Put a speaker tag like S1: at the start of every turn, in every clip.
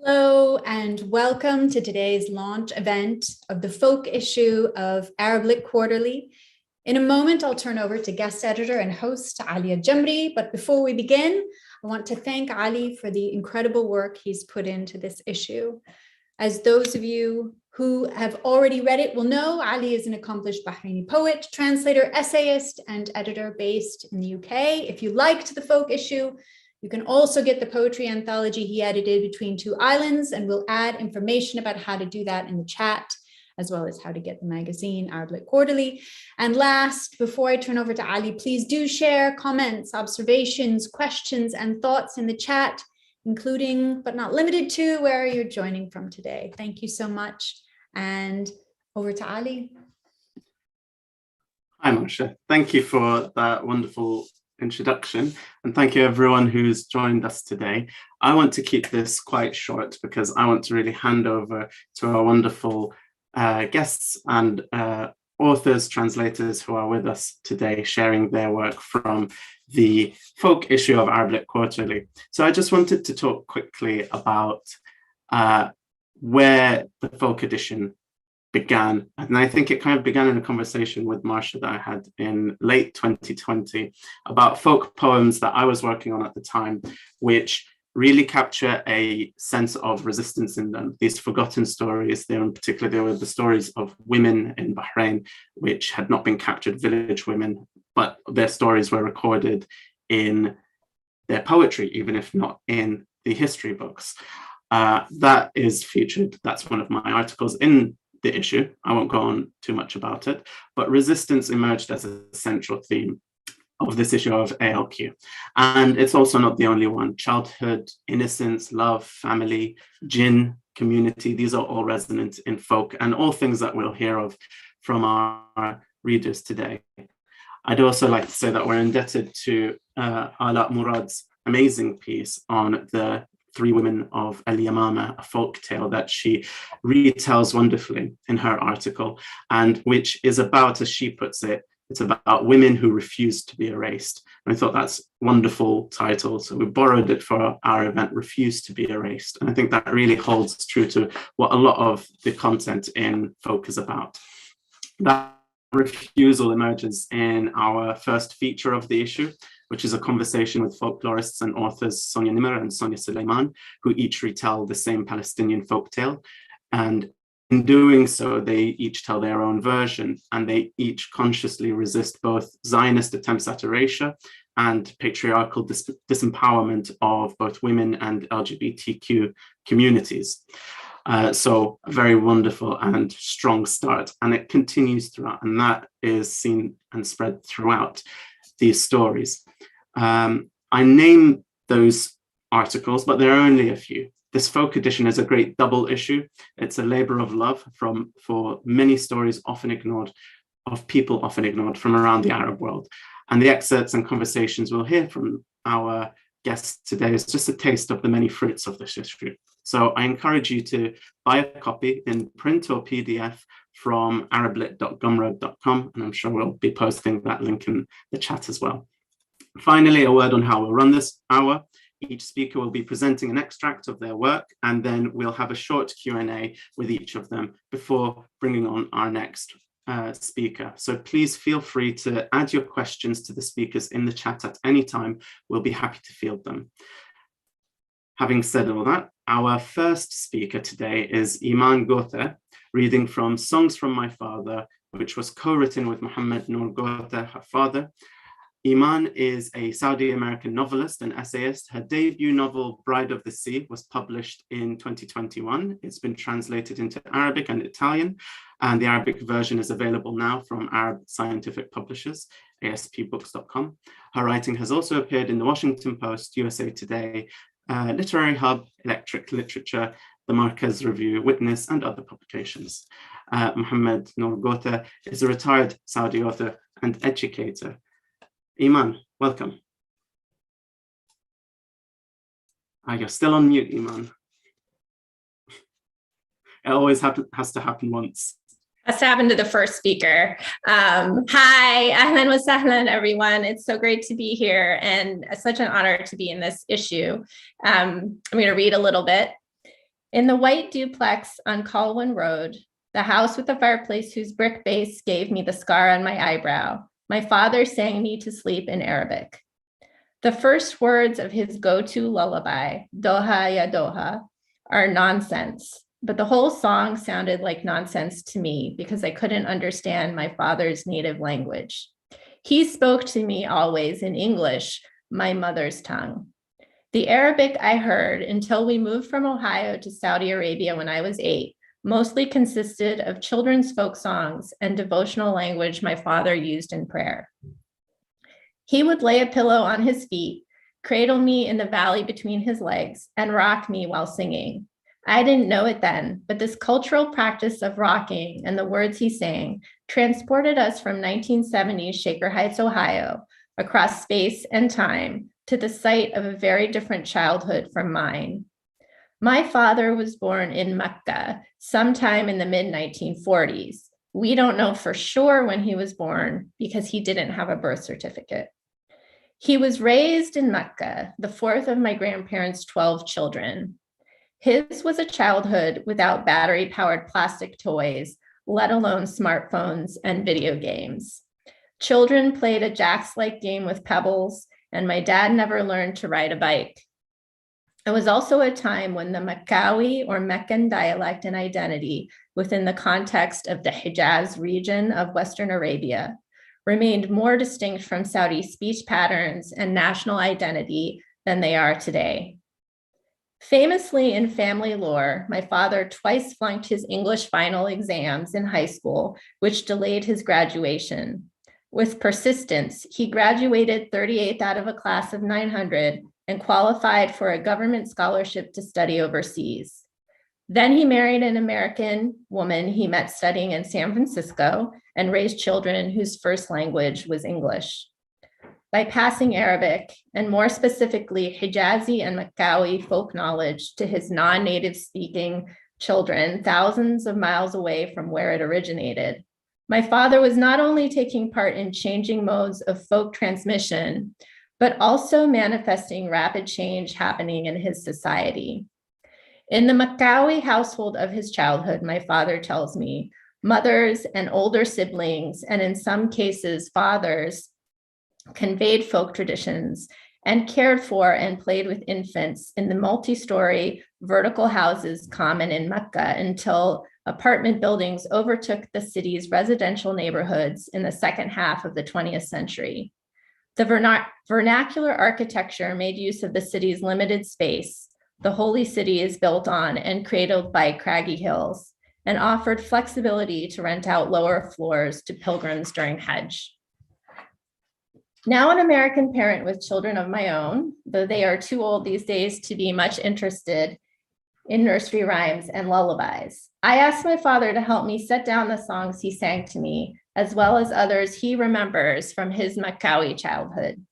S1: Hello and welcome to today's launch event of the folk issue of ArabLit Quarterly. In a moment, I'll turn over to guest editor and host Ali Jamri, but before we begin, I want to thank Ali for the incredible work he's put into this issue. As those of you who have already read it will know, Ali is an accomplished Bahraini poet, translator, essayist, and editor based in the UK. If you liked the folk issue, you can also get the poetry anthology he edited, Between Two Islands, and we'll add information about how to do that in the chat, as well as how to get the magazine, ArabLit Quarterly. And last, before I turn over to Ali, please do share comments, observations, questions, and thoughts in the chat, including, but not limited to, where you're joining from today. Thank you so much. And over to Ali.
S2: Hi, Marsha. Thank you for that wonderful introduction, and thank you everyone who's joined us today. I want to keep this quite short because I want to really hand over to our wonderful guests and authors, translators who are with us today, sharing their work from the folk issue of ArabLit Quarterly. So I just wanted to talk quickly about where the folk edition began. And I think it kind of began in a conversation with Marsha that I had in late 2020 about folk poems that I was working on at the time, which really capture a sense of resistance in them. These forgotten stories, in particular, they were the stories of women in Bahrain, which had not been captured, village women, but their stories were recorded in their poetry, even if not in the history books. That is featured, that's one of my articles in the issue. I won't go on too much about it, but resistance emerged as a central theme of this issue of ALQ. And it's also not the only one. Childhood, innocence, love, family, jinn, community, these are all resonant in folk and all things that we'll hear of from our readers today. I'd also like to say that we're indebted to Ala Murad's amazing piece on the Three Women of Al Yamama, a folk tale that she retells wonderfully in her article, and which is about, as she puts it, it's about women who refuse to be erased. And I thought that's a wonderful title. So we borrowed it for our event, Refuse to be Erased. And I think that really holds true to what a lot of the content in folk is about. That refusal emerges in our first feature of the issue, which is a conversation with folklorists and authors Sonia Nimr and Sonia Suleiman, who each retell the same Palestinian folktale. And in doing so, they each tell their own version, and they each consciously resist both Zionist attempts at erasure and patriarchal disempowerment of both women and LGBTQ communities. So a very wonderful and strong start, and it continues throughout, and that is seen and spread throughout these stories. I name those articles, but there are only a few. This folk edition is a great double issue. It's a labor of love for many stories often ignored, of people often ignored from around the Arab world. And the excerpts and conversations we'll hear from our guests today is just a taste of the many fruits of this issue. So I encourage you to buy a copy in print or PDF from arablit.gumroad.com, and I'm sure we'll be posting that link in the chat as well. Finally, a word on how we'll run this hour. Each speaker will be presenting an extract of their work, and then we'll have a short Q&A with each of them before bringing on our next speaker. So please feel free to add your questions to the speakers in the chat at any time. We'll be happy to field them. Having said all that, our first speaker today is Eman Quotah, reading from Songs from My Father, which was co-written with Mohammed Noor Quotah, her father. Eman is a Saudi-American novelist and essayist. Her debut novel, Bride of the Sea, was published in 2021. It's been translated into Arabic and Italian, and the Arabic version is available now from Arab scientific publishers, aspbooks.com. Her writing has also appeared in the Washington Post, USA Today, Literary Hub, Electric Literature, the Marquez Review, Witness, and other publications. Mohammed Noor Quotah is a retired Saudi author and educator. Eman, welcome. You're still on mute, Eman. It always has to happen once.
S3: Has to happen to the first speaker. Hi, ahlan wa sahlan, everyone. It's so great to be here and such an honor to be in this issue. I'm going to read a little bit. In the white duplex on Colwyn Road, the house with the fireplace whose brick base gave me the scar on my eyebrow, my father sang me to sleep in Arabic. The first words of his go-to lullaby, Doha ya Doha, are nonsense, but the whole song sounded like nonsense to me because I couldn't understand my father's native language. He spoke to me always in English, my mother's tongue. The Arabic I heard until we moved from Ohio to Saudi Arabia when I was 8 mostly consisted of children's folk songs and devotional language my father used in prayer. He would lay a pillow on his feet, cradle me in the valley between his legs, and rock me while singing. I didn't know it then, but this cultural practice of rocking and the words he sang transported us from 1970s Shaker Heights, Ohio, across space and time to the site of a very different childhood from mine. My father was born in Mecca sometime in the mid-1940s. We don't know for sure when he was born because he didn't have a birth certificate. He was raised in Mecca, the fourth of my grandparents' 12 children. His was a childhood without battery-powered plastic toys, let alone smartphones and video games. Children played a jacks-like game with pebbles, and my dad never learned to ride a bike. It was also a time when the Meccawi or Meccan dialect and identity within the context of the Hijaz region of Western Arabia remained more distinct from Saudi speech patterns and national identity than they are today. Famously in family lore, my father twice flunked his English final exams in high school, which delayed his graduation. With persistence, he graduated 38th out of a class of 900 and qualified for a government scholarship to study overseas. Then he married an American woman he met studying in San Francisco and raised children whose first language was English. By passing Arabic, and more specifically Hijazi and Meccawi folk knowledge to his non-native speaking children thousands of miles away from where it originated, my father was not only taking part in changing modes of folk transmission, but also manifesting rapid change happening in his society. In the Meccawi household of his childhood, my father tells me, mothers and older siblings, and in some cases fathers, conveyed folk traditions and cared for and played with infants in the multi-story vertical houses common in Mecca until apartment buildings overtook the city's residential neighborhoods in the second half of the 20th century. The vernacular architecture made use of the city's limited space. The holy city is built on and cradled by craggy hills and offered flexibility to rent out lower floors to pilgrims during Hajj. Now an American parent with children of my own, though they are too old these days to be much interested in nursery rhymes and lullabies, I asked my father to help me set down the songs he sang to me, as well as others he remembers from his Meccawi childhood.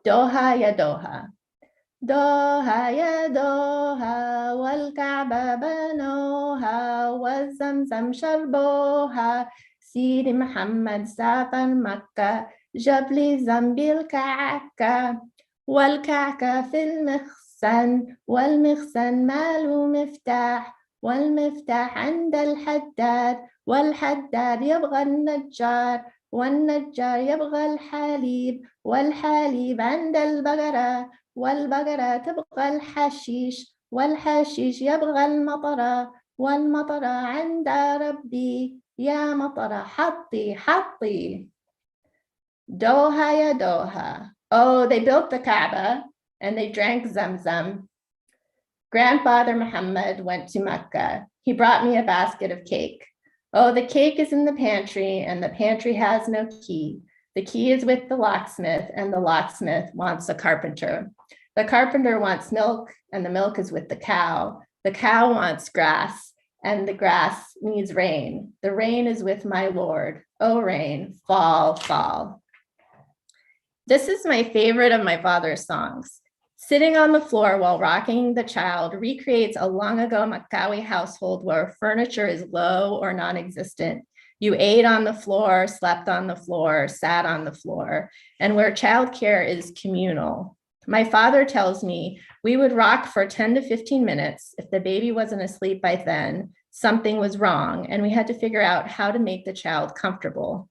S3: Doha ya Doha. Doha ya Doha, wal Kaaba banoha, wa Zamzam sharboha, Sidi Muhammad safar Makkah, جبل ذنبي الكعكة والكعكة في المخزن والمخزن ماله مفتاح والمفتاح عند الحداد والحداد يبغى النجار والنجار يبغى الحليب والحليب عند البقرة والبقرة تبغى الحشيش والحشيش يبغى المطرة والمطرة عند ربي يا مطرة حطي حطي. Doha ya Doha. Oh, they built the Kaaba and they drank Zamzam. Grandfather Muhammad went to Mecca. He brought me a basket of cake. Oh, the cake is in the pantry and the pantry has no key. The key is with the locksmith and the locksmith wants a carpenter. The carpenter wants milk and the milk is with the cow. The cow wants grass and the grass needs rain. The rain is with my Lord. Oh, rain, fall, fall. This is my favorite of my father's songs. Sitting on the floor while rocking the child recreates a long ago Meccawi household where furniture is low or non-existent. You ate on the floor, slept on the floor, sat on the floor, and where childcare is communal. My father tells me we would rock for 10 to 15 minutes. If the baby wasn't asleep by then, something was wrong, and we had to figure out how to make the child comfortable.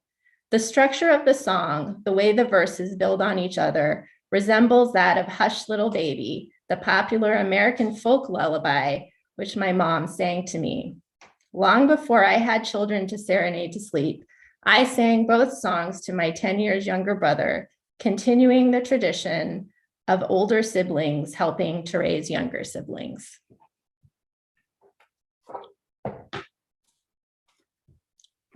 S3: The structure of the song, the way the verses build on each other, resembles that of Hush Little Baby, the popular American folk lullaby, which my mom sang to me. Long before I had children to serenade to sleep, I sang both songs to my 10 years younger brother, continuing the tradition of older siblings helping to raise younger siblings.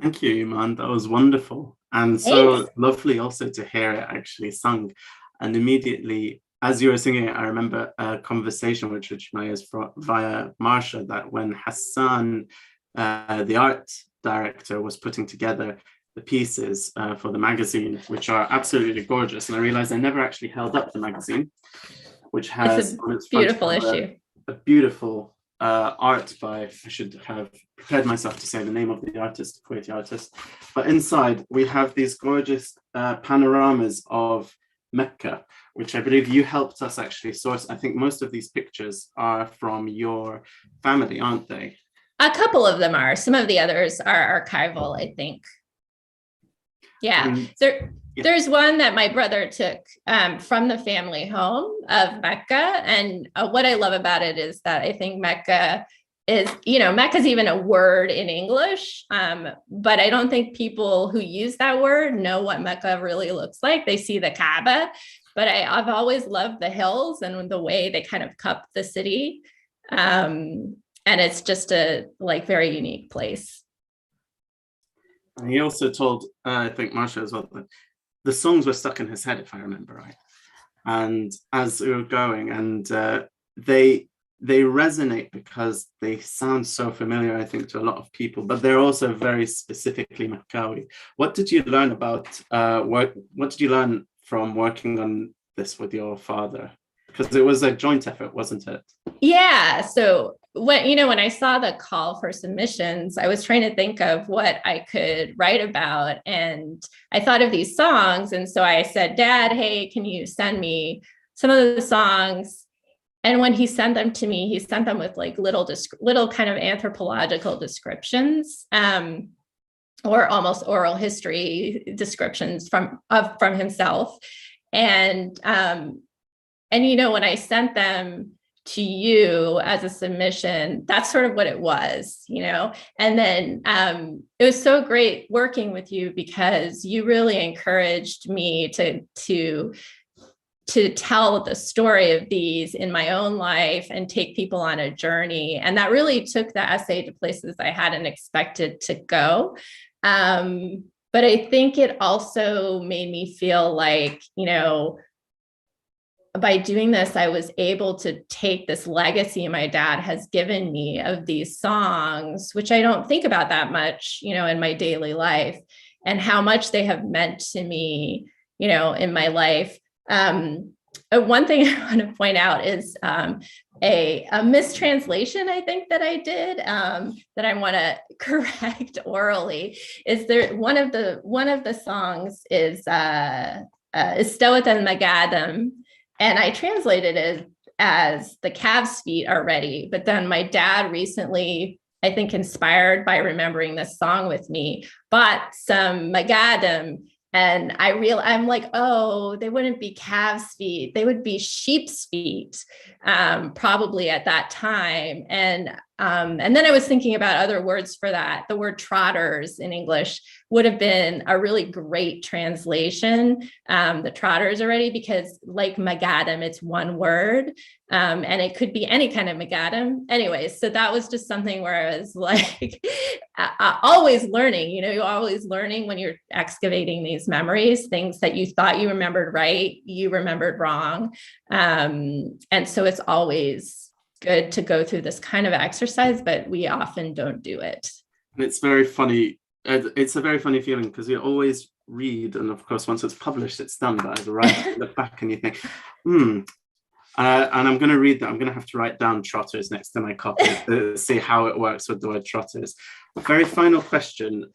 S2: Thank you, Eman. That was wonderful. And so lovely also to hear it actually sung. And immediately, as you were singing it, I remember a conversation with Mayas via Marsha, that when Hassan, the art director, was putting together the pieces for the magazine, which are absolutely gorgeous. And I realized I never actually held up the magazine, which has on its
S3: beautiful issue.
S2: A beautiful art by, I should have prepared myself to say the name of the artist, Kuwaiti artist. But inside we have these gorgeous panoramas of Mecca, which I believe you helped us actually source. I think most of these pictures are from your family, aren't they?
S3: A couple of them are. Some of the others are archival, I think. Yeah, there's one that my brother took from the family home of Mecca. And what I love about it is that I think Mecca is, Mecca is even a word in English, but I don't think people who use that word know what Mecca really looks like. They see the Kaaba, but I've always loved the hills and the way they kind of cup the city. And it's just a very unique place.
S2: And he also told, I think Marsha as well, that the songs were stuck in his head, if I remember right. And as we were going, and they resonate because they sound so familiar, I think, to a lot of people, but they're also very specifically Meccawi. What did you learn about what did you learn from working on this with your father? Because it was a joint effort, wasn't it?
S3: Yeah. So when I saw the call for submissions, I was trying to think of what I could write about. And I thought of these songs. And so I said, Dad, hey, can you send me some of the songs? And when he sent them to me, he sent them with little kind of anthropological descriptions, or almost oral history descriptions from himself. And when I sent them to you as a submission, that's sort of what it was, and then it was so great working with you because you really encouraged me to tell the story of these in my own life and take people on a journey. And that really took the essay to places I hadn't expected to go. But I think it also made me feel like, by doing this, I was able to take this legacy my dad has given me of these songs, which I don't think about that much, in my daily life, and how much they have meant to me, in my life. One thing I want to point out is a mistranslation I think that I did that I want to correct orally. Is there one of the songs is Istawat al-Magadam. And I translated it as the calves' feet are ready. But then my dad recently, I think inspired by remembering this song with me, bought some Magadim. And I'm like, oh, they wouldn't be calves' feet. They would be sheep's feet, probably at that time. And then I was thinking about other words for that. The word trotters in English would have been a really great translation, the trotters already, because like Magadim, it's one word. And it could be any kind of Magadim. Anyways, so that was just something where I was like, always learning, you're always learning when you're excavating these memories, things that you thought you remembered right, you remembered wrong. And so it's always good to go through this kind of exercise, but we often don't do it.
S2: And it's very funny. It's a very funny feeling because you always read, and of course, once it's published, it's done. But as a writer, you look back and you think, And I'm going to read that. I'm going to have to write down trotters next time I copy it to see how it works with the word trotters. Very final question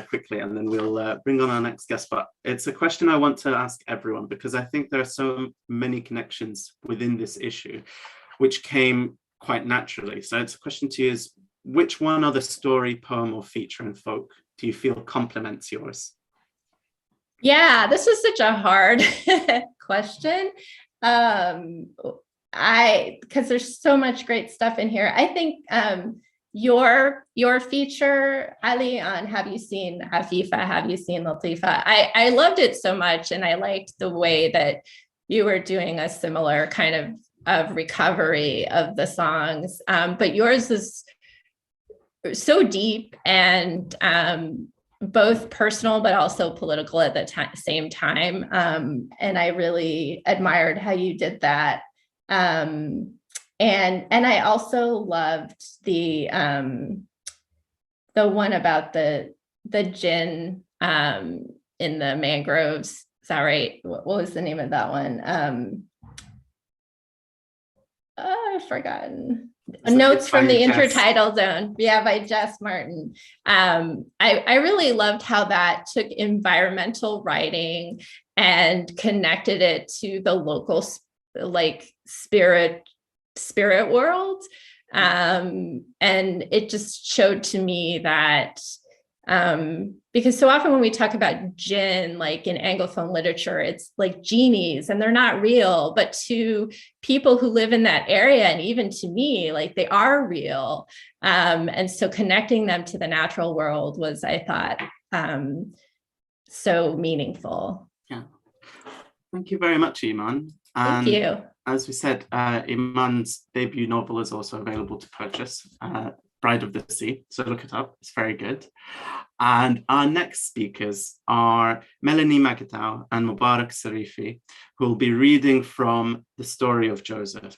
S2: quickly, and then we'll bring on our next guest. But it's a question I want to ask everyone because I think there are so many connections within this issue, which came quite naturally. So it's a question to you is, which one other story, poem, or feature in folk do you feel complements yours?
S3: Yeah, this was such a hard question. Because there's so much great stuff in here. I think your feature, Ali, on Have You Seen Afifa, Have You Seen Latifa? I loved it so much, and I liked the way that you were doing a similar kind of recovery of the songs. But yours is so deep and both personal but also political at the same time. And I really admired how you did that. And I also loved the one about the jinn in the mangroves. Is that right? What was the name of that one? I've forgotten. Notes from the Intertidal Zone. Yeah, by Jess Martin. I really loved how that took environmental writing and connected it to the local spirit world. And it just showed to me that because so often when we talk about jinn, like in Anglophone literature, it's like genies and they're not real, but to people who live in that area, and even to me, like they are real. And so connecting them to the natural world was, I thought, so meaningful.
S2: Yeah. Thank you very much, Eman.
S3: Thank you.
S2: As we said, Eman's debut novel is also available to purchase, Bride of the Sea. So look it up. It's very good. And our next speakers are Melanie Magidow and Mbarek Sryfi, who will be reading from The Story of Joesph.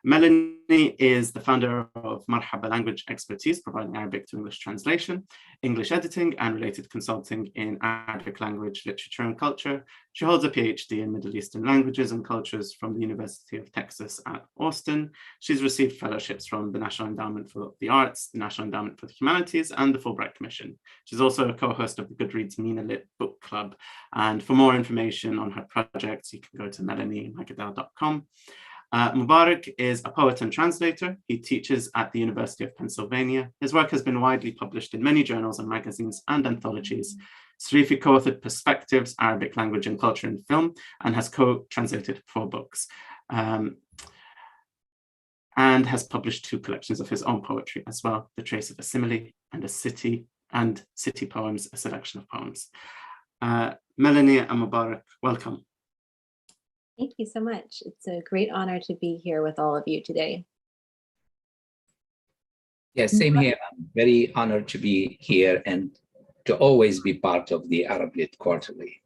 S2: Melanie is the founder of Marhaba Language Expertise, providing Arabic to English translation, English editing, and related consulting in Arabic language, literature, and culture. She holds a PhD in Middle Eastern languages and cultures from the University of Texas at Austin. She's received fellowships from the National Endowment for the Arts, the National Endowment for the Humanities, and the Fulbright Commission. She's also a co-host of the Goodreads Mina Lit Book Club. And for more information on her projects, you can go to melaniemagidow.com. Mbarek is a poet and translator. He teaches at the University of Pennsylvania. His work has been widely published in many journals and magazines and anthologies. Sryfi co-authored Perspectives, Arabic Language and Culture in Film, and has co-translated 4 books, and has published 2 collections of his own poetry as well, The Trace of a Simile and City Poems, a selection of poems. Melanie and Mbarek, welcome.
S4: Thank you so much. It's a great honor to be here with all of you today.
S5: Yes, same here. I'm very honored to be here and to always be part of the ArabLit Quarterly.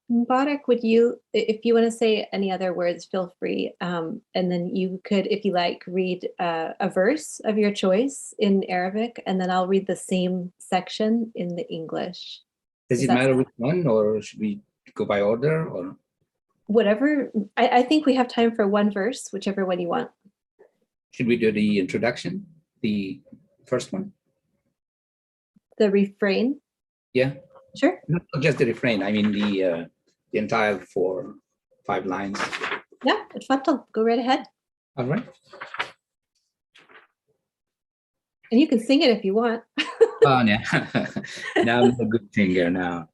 S4: Mbarek, would you, if you want to say any other words, feel free. And then you could, if you like, read a verse of your choice in Arabic, and then I'll read the same section in the English.
S5: Does it matter which one, or should we go by order, or
S4: whatever? I think we have time for one verse, whichever one you want.
S5: Should we do the introduction, the first one?
S4: The refrain?
S5: Yeah.
S4: Sure.
S5: Not just the refrain, I mean the entire 4-5 lines.
S4: Yeah, اتفضل, go right ahead.
S5: All right.
S4: And you can sing it if you want.
S5: Oh, yeah. Now I'm a good singer now.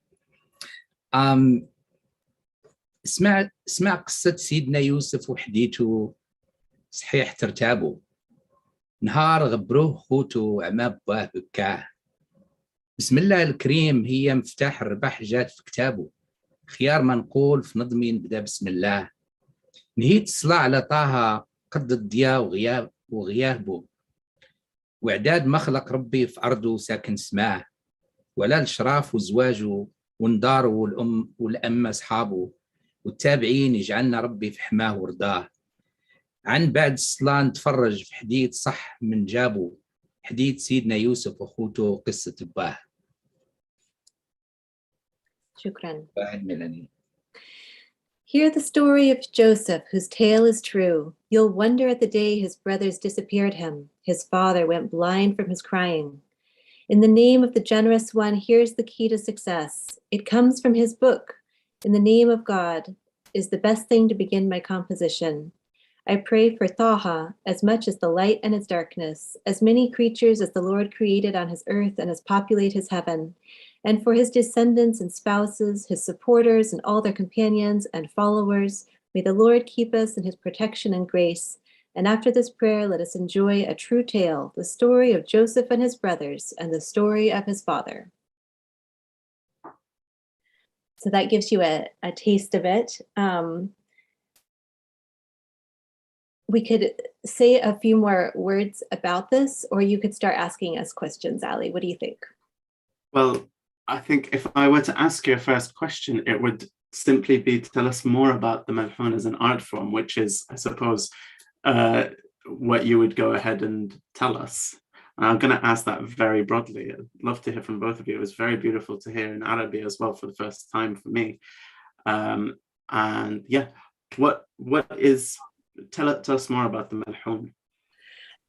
S5: اسمع قصة سيدنا يوسف وحديته، صحيح ترتابوا، نهار غبروه خوته وعما باه بكاه، بسم الله الكريم هي مفتاح الربح جات في كتابه، خيار ما نقول في نظمي نبدا بسم الله، نهيت الصلاة على طه قد الضياء وغيابه، وإعداد مخلق ربي في أرضه ساكن سماه، ولا الشراف وزواجه ونضاره والأم أصحابه، والتابعين يجعلنا ربي في حماه ورضاه، عن بعد الصلاة نتفرج في حديث صح من جابه، حديث سيدنا يوسف وأخوته قصة باه.
S4: شكرا.
S5: بعد ميلاني.
S4: Hear the story of Joesph, whose tale is true. You'll wonder at the day his brothers disappeared him. His father went blind from his crying. In the name of the generous one, here's the key to success. It comes from his book. In the name of God is the best thing to begin my composition. I pray for Taha as much as the light and its darkness, as many creatures as the Lord created on his earth and as populate his heaven, and for his descendants and spouses, his supporters and all their companions and followers. May the Lord keep us in his protection and grace. And after this prayer, let us enjoy a true tale, the story of Joesph and his brothers and the story of his father. So that gives you a taste of it. We could say a few more words about this, or you could start asking us questions, Ali. What do you think?
S2: Well, I think if I were to ask you a first question, it would simply be to tell us more about the Melhoun as an art form, which is, I suppose, what you would go ahead and tell us. And I'm going to ask that very broadly. I'd love to hear from both of you. It was very beautiful to hear in Arabic as well for the first time for me. And yeah, tell us more about the Melhoun.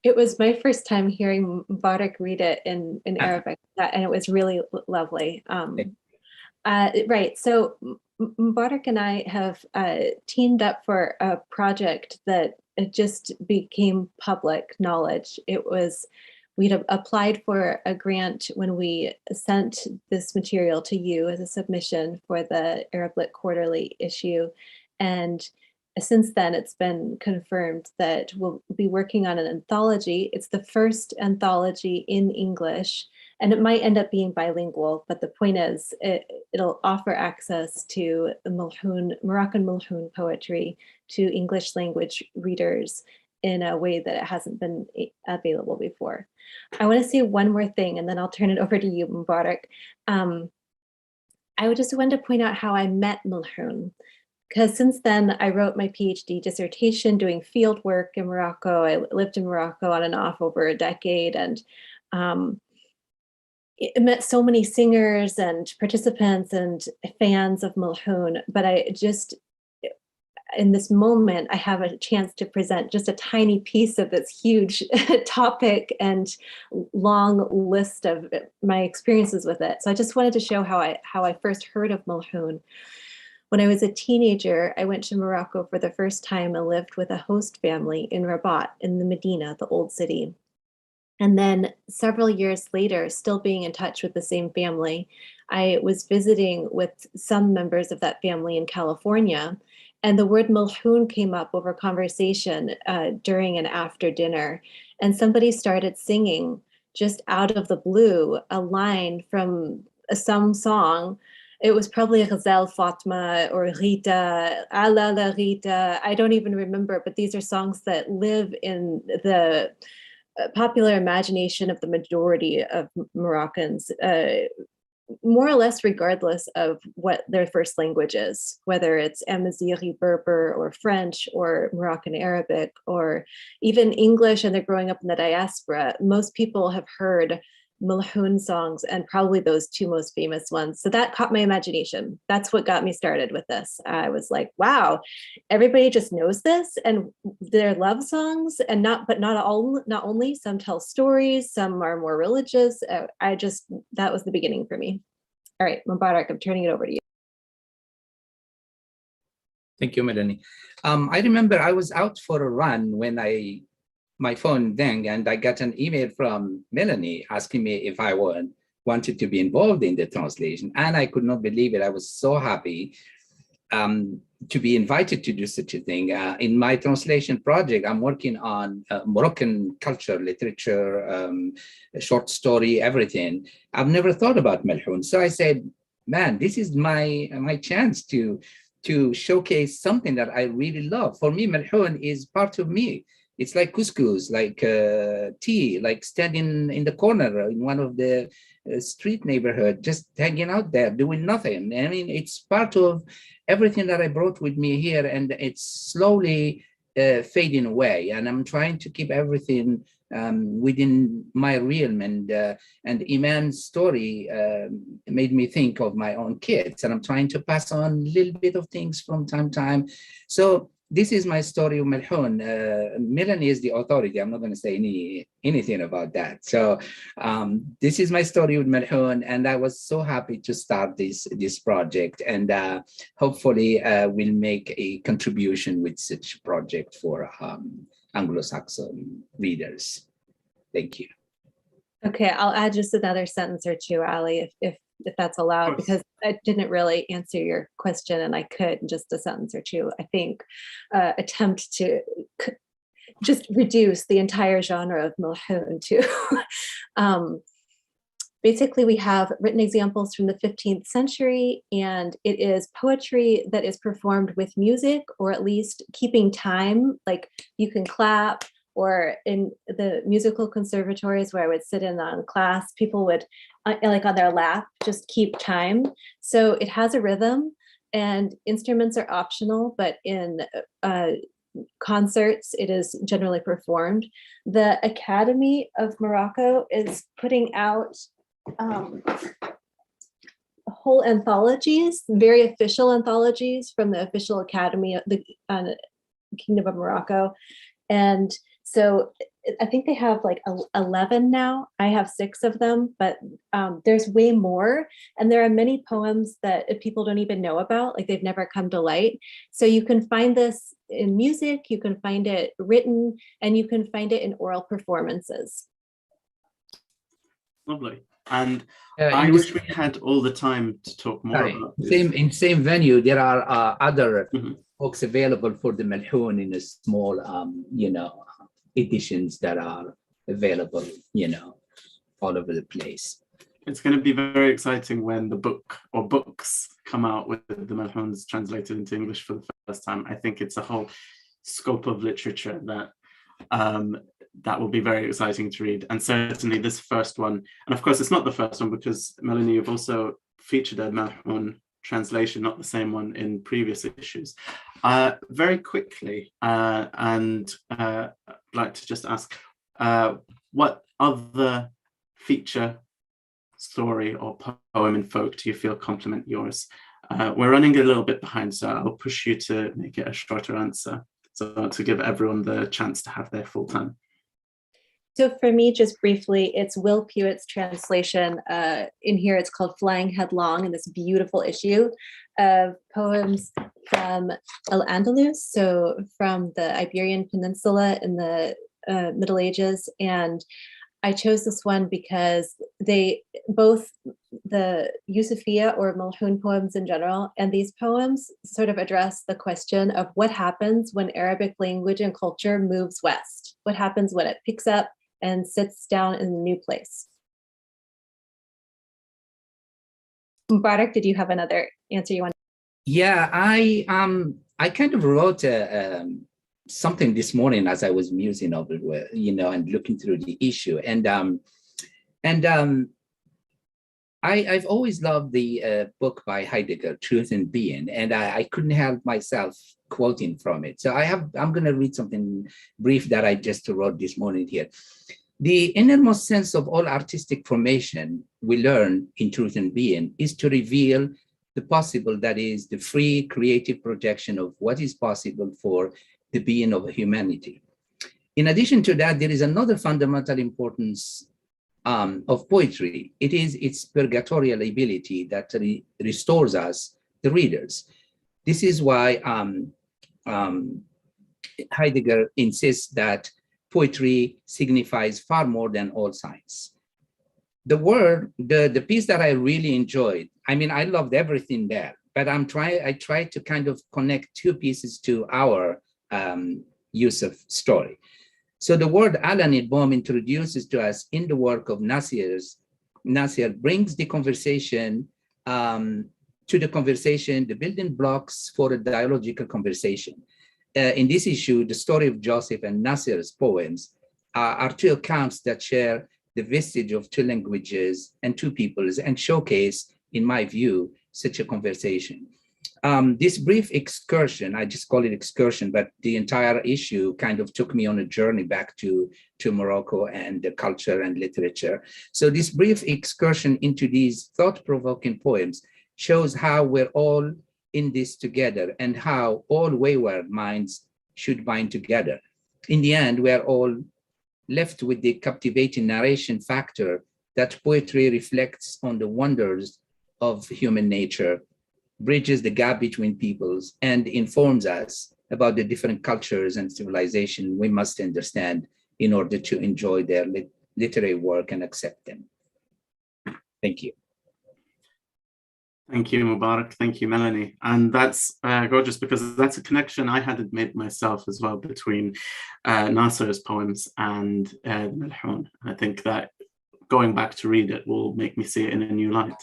S4: It was my first time hearing Mbarek read it in Arabic, and it was really lovely. Right, so Mbarek and I have teamed up for a project that it just became public knowledge. We'd applied for a grant when we sent this material to you as a submission for the ArabLit quarterly issue. And since then, it's been confirmed that we'll be working on an anthology. It's the first anthology in English, and it might end up being bilingual, but the point is it'll offer access to Moroccan Melhoun poetry to English language readers in a way that it hasn't been available before. I want to say one more thing, and then I'll turn it over to you, Mbarek. I just wanted to point out how I met Melhoun, because since then I wrote my PhD dissertation doing field work in Morocco. I lived in Morocco on and off over a decade, and met so many singers and participants and fans of Melhoun, but in this moment, I have a chance to present just a tiny piece of this huge topic and long list of my experiences with it. So I just wanted to show how I first heard of Melhoun. When I was a teenager, I went to Morocco for the first time and lived with a host family in Rabat, in the Medina, the old city. And then several years later, still being in touch with the same family, I was visiting with some members of that family in California, and the word Melhoun came up over conversation during and after dinner. And somebody started singing just out of the blue a line from some song. It was probably Ghazal Fatma or Rita, Ala la Rita. I don't even remember, but these are songs that live in the popular imagination of the majority of Moroccans, more or less regardless of what their first language is, whether it's Amazighi, Berber, or French, or Moroccan Arabic, or even English, and they're growing up in the diaspora. Most people have heard Melhoun songs, and probably those two most famous ones. So that caught my imagination. That's what got me started with this. I was like, wow, everybody just knows this, and their love songs, and not only, some tell stories, some are more religious. That was the beginning for me. All right, Mbarek, I'm turning it over to you.
S5: Thank you, Melanie. I remember I was out for a run when my phone rang, and I got an email from Melanie asking me if I wanted to be involved in the translation. And I could not believe it. I was so happy to be invited to do such a thing. In my translation project, I'm working on Moroccan culture, literature, short story, everything. I've never thought about Melhoun. So I said, man, this is my chance to showcase something that I really love. For me, Melhoun is part of me. It's like couscous, like tea, like standing in the corner in one of the street neighborhood, just hanging out there, doing nothing. I mean, it's part of everything that I brought with me here, and it's slowly fading away. And I'm trying to keep everything within my realm, and Eman's story made me think of my own kids, and I'm trying to pass on a little bit of things from time to time. So this is my story of Melhoun. Melanie is the authority. I'm not going to say anything about that. So this is my story with Melhoun, and I was so happy to start this project, and hopefully we'll make a contribution with such project for Anglo-Saxon readers. Thank you.
S4: Okay, I'll add just another sentence or two, Ali, if that's allowed, because I didn't really answer your question, and I could in just a sentence or two, I think, attempt to just reduce the entire genre of Melhoun to basically, we have written examples from the 15th century, and it is poetry that is performed with music, or at least keeping time, like you can clap, or in the musical conservatories where I would sit in on class, people would, like on their lap, just keep time. So it has a rhythm, and instruments are optional, but in concerts, it is generally performed. The Academy of Morocco is putting out whole anthologies, very official anthologies from the official Academy of the Kingdom of Morocco. And so I think they have like 11 now. I have 6 of them, but there's way more. And there are many poems that people don't even know about, like they've never come to light. So you can find this in music, you can find it written, and you can find it in oral performances.
S2: Lovely. And I wish we had all the time to talk more about this.
S5: In same venue, there are other books available for the Melhoun in a small, editions that are available, all over the place.
S2: It's going to be very exciting when the book or books come out with the Melhouns translated into English for the first time. I think it's a whole scope of literature that will be very exciting to read. And certainly this first one, and of course it's not the first one because Melanie, you've also featured a Melhoun translation, not the same one, in previous issues. Very quickly, and I'd like to just ask, what other feature, story or poem in folk do you feel complement yours? We're running a little bit behind, so I'll push you to make it a shorter answer, so to give everyone the chance to have their full time.
S4: So for me, just briefly, it's Will Pewett's translation. In here, it's called Flying Headlong, in this beautiful issue of poems from Al-Andalus, so from the Iberian Peninsula in the Middle Ages. And I chose this one because both the Yusufiya or Melhoun poems in general, and these poems sort of address the question of what happens when Arabic language and culture moves west. What happens when it picks up and sits down in a new place. Mbarek, did you have another answer you want?
S5: Yeah, I kind of wrote something this morning as I was musing over it, and looking through the issue, and I've always loved the book by Heidegger, Truth and Being, and I couldn't help myself quoting from it. So I'm going to read something brief that I just wrote this morning here. The innermost sense of all artistic formation we learn in Truth and Being is to reveal the possible, that is, the free creative projection of what is possible for the being of humanity. In addition to that, there is another fundamental importance of poetry. It is its purgatorial ability that restores us, the readers. This is why Heidegger insists that poetry signifies far more than all science. The piece that I really enjoyed, I loved everything there, but I tried to kind of connect 2 pieces to our Joesph story. So the word Alanid Bohm introduces to us in the work of Nasir brings the conversation to the conversation, the building blocks for a dialogical conversation. In this issue, the story of Joesph and Nasir's poems are 2 accounts that share the vestige of 2 languages and 2 peoples and showcase, in my view, such a conversation. This brief excursion, I just call it excursion, but the entire issue kind of took me on a journey back to Morocco and the culture and literature. So this brief excursion into these thought-provoking poems shows how we're all in this together and how all wayward minds should bind together. In the end, we're all left with the captivating narration factor that poetry reflects on the wonders of human nature, bridges the gap between peoples, and informs us about the different cultures and civilization we must understand in order to enjoy their literary work and accept them. Thank you.
S2: Thank you, Mbarek. Thank you, Melanie. And that's gorgeous, because that's a connection I hadn't made myself as well between Nasser's poems and Melhoun. I think that going back to read it will make me see it in a new light.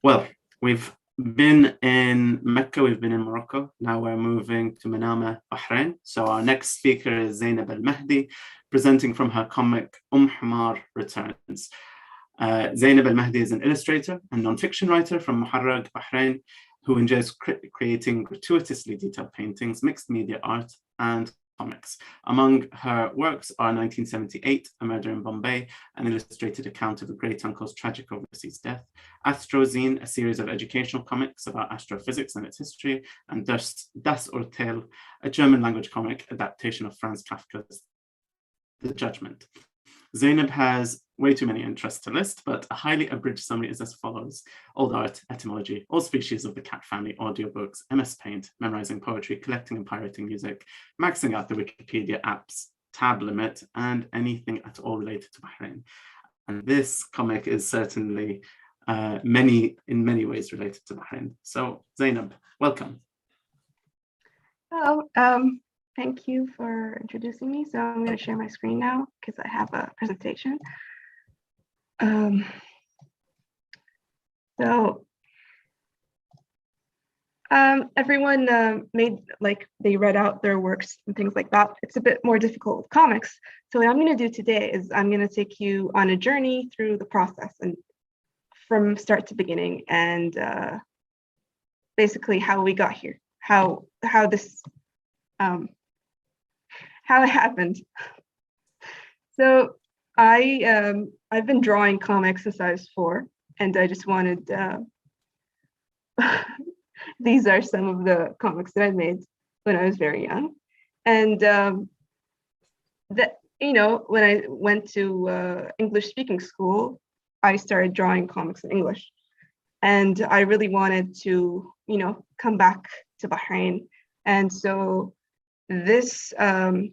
S2: Well, we've been in Mecca, we've been in Morocco. Now we're moving to Manama, Bahrain. So our next speaker is Zainab Almahdi, presenting from her comic Hmaar Returns. Zainab Almahdi is an illustrator and non-fiction writer from Muharraq, Bahrain, who enjoys creating gratuitously detailed paintings, mixed media art, and comics. Among her works are 1978, A Murder in Bombay, an illustrated account of a great uncle's tragic overseas death, Astrozine, a series of educational comics about astrophysics and its history, and Das Urteil, a German language comic adaptation of Franz Kafka's The Judgment. Zainab has way too many interests to list, but a highly abridged summary is as follows: old art, etymology, all species of the cat family, audiobooks, MS Paint, memorizing poetry, collecting and pirating music, maxing out the Wikipedia apps, tab limit, and anything at all related to Bahrain. And this comic is certainly in many ways related to Bahrain. So Zainab, welcome.
S6: Hello. Thank you for introducing me. So I'm going to share my screen now because I have a presentation. Everyone they read out their works and things like that. It's a bit more difficult with comics. So what I'm going to do today is I'm going to take you on a journey through the process and from start to beginning, and basically how we got here, how it happened. So I've been drawing comics since I was 4, and I just wanted these are some of the comics that I made when I was very young. And when I went to English speaking school, I started drawing comics in English. And I really wanted to, come back to Bahrain. And so this, to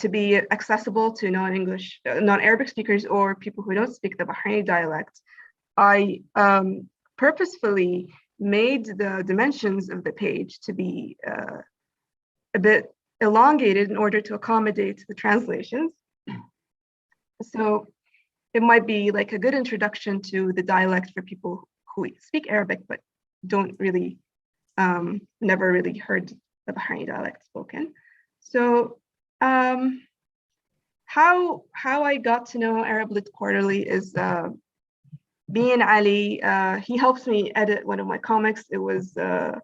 S6: be accessible to non-Arabic speakers or people who don't speak the Bahraini dialect, I purposefully made the dimensions of the page to be a bit elongated in order to accommodate the translations. So it might be like a good introduction to the dialect for people who speak Arabic but don't really, never really heard the Bahraini dialect spoken. So how I got to know ArabLit Quarterly is me and Ali. He helps me edit one of my comics. It was gonna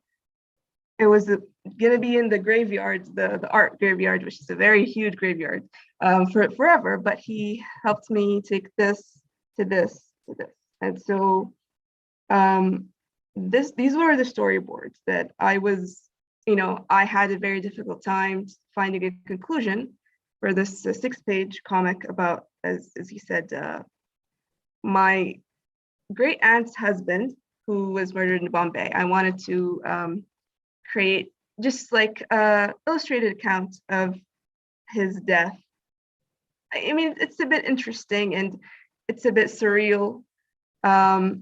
S6: be in the graveyard, the art graveyard, which is a very huge graveyard for forever. But he helped me take this to this to this, and so these were the storyboards that I was. I had a very difficult time finding a conclusion for this 6-page comic about, as he said, my great aunt's husband who was murdered in Bombay. I wanted to create just like an illustrated account of his death. I mean, it's a bit interesting and it's a bit surreal. But,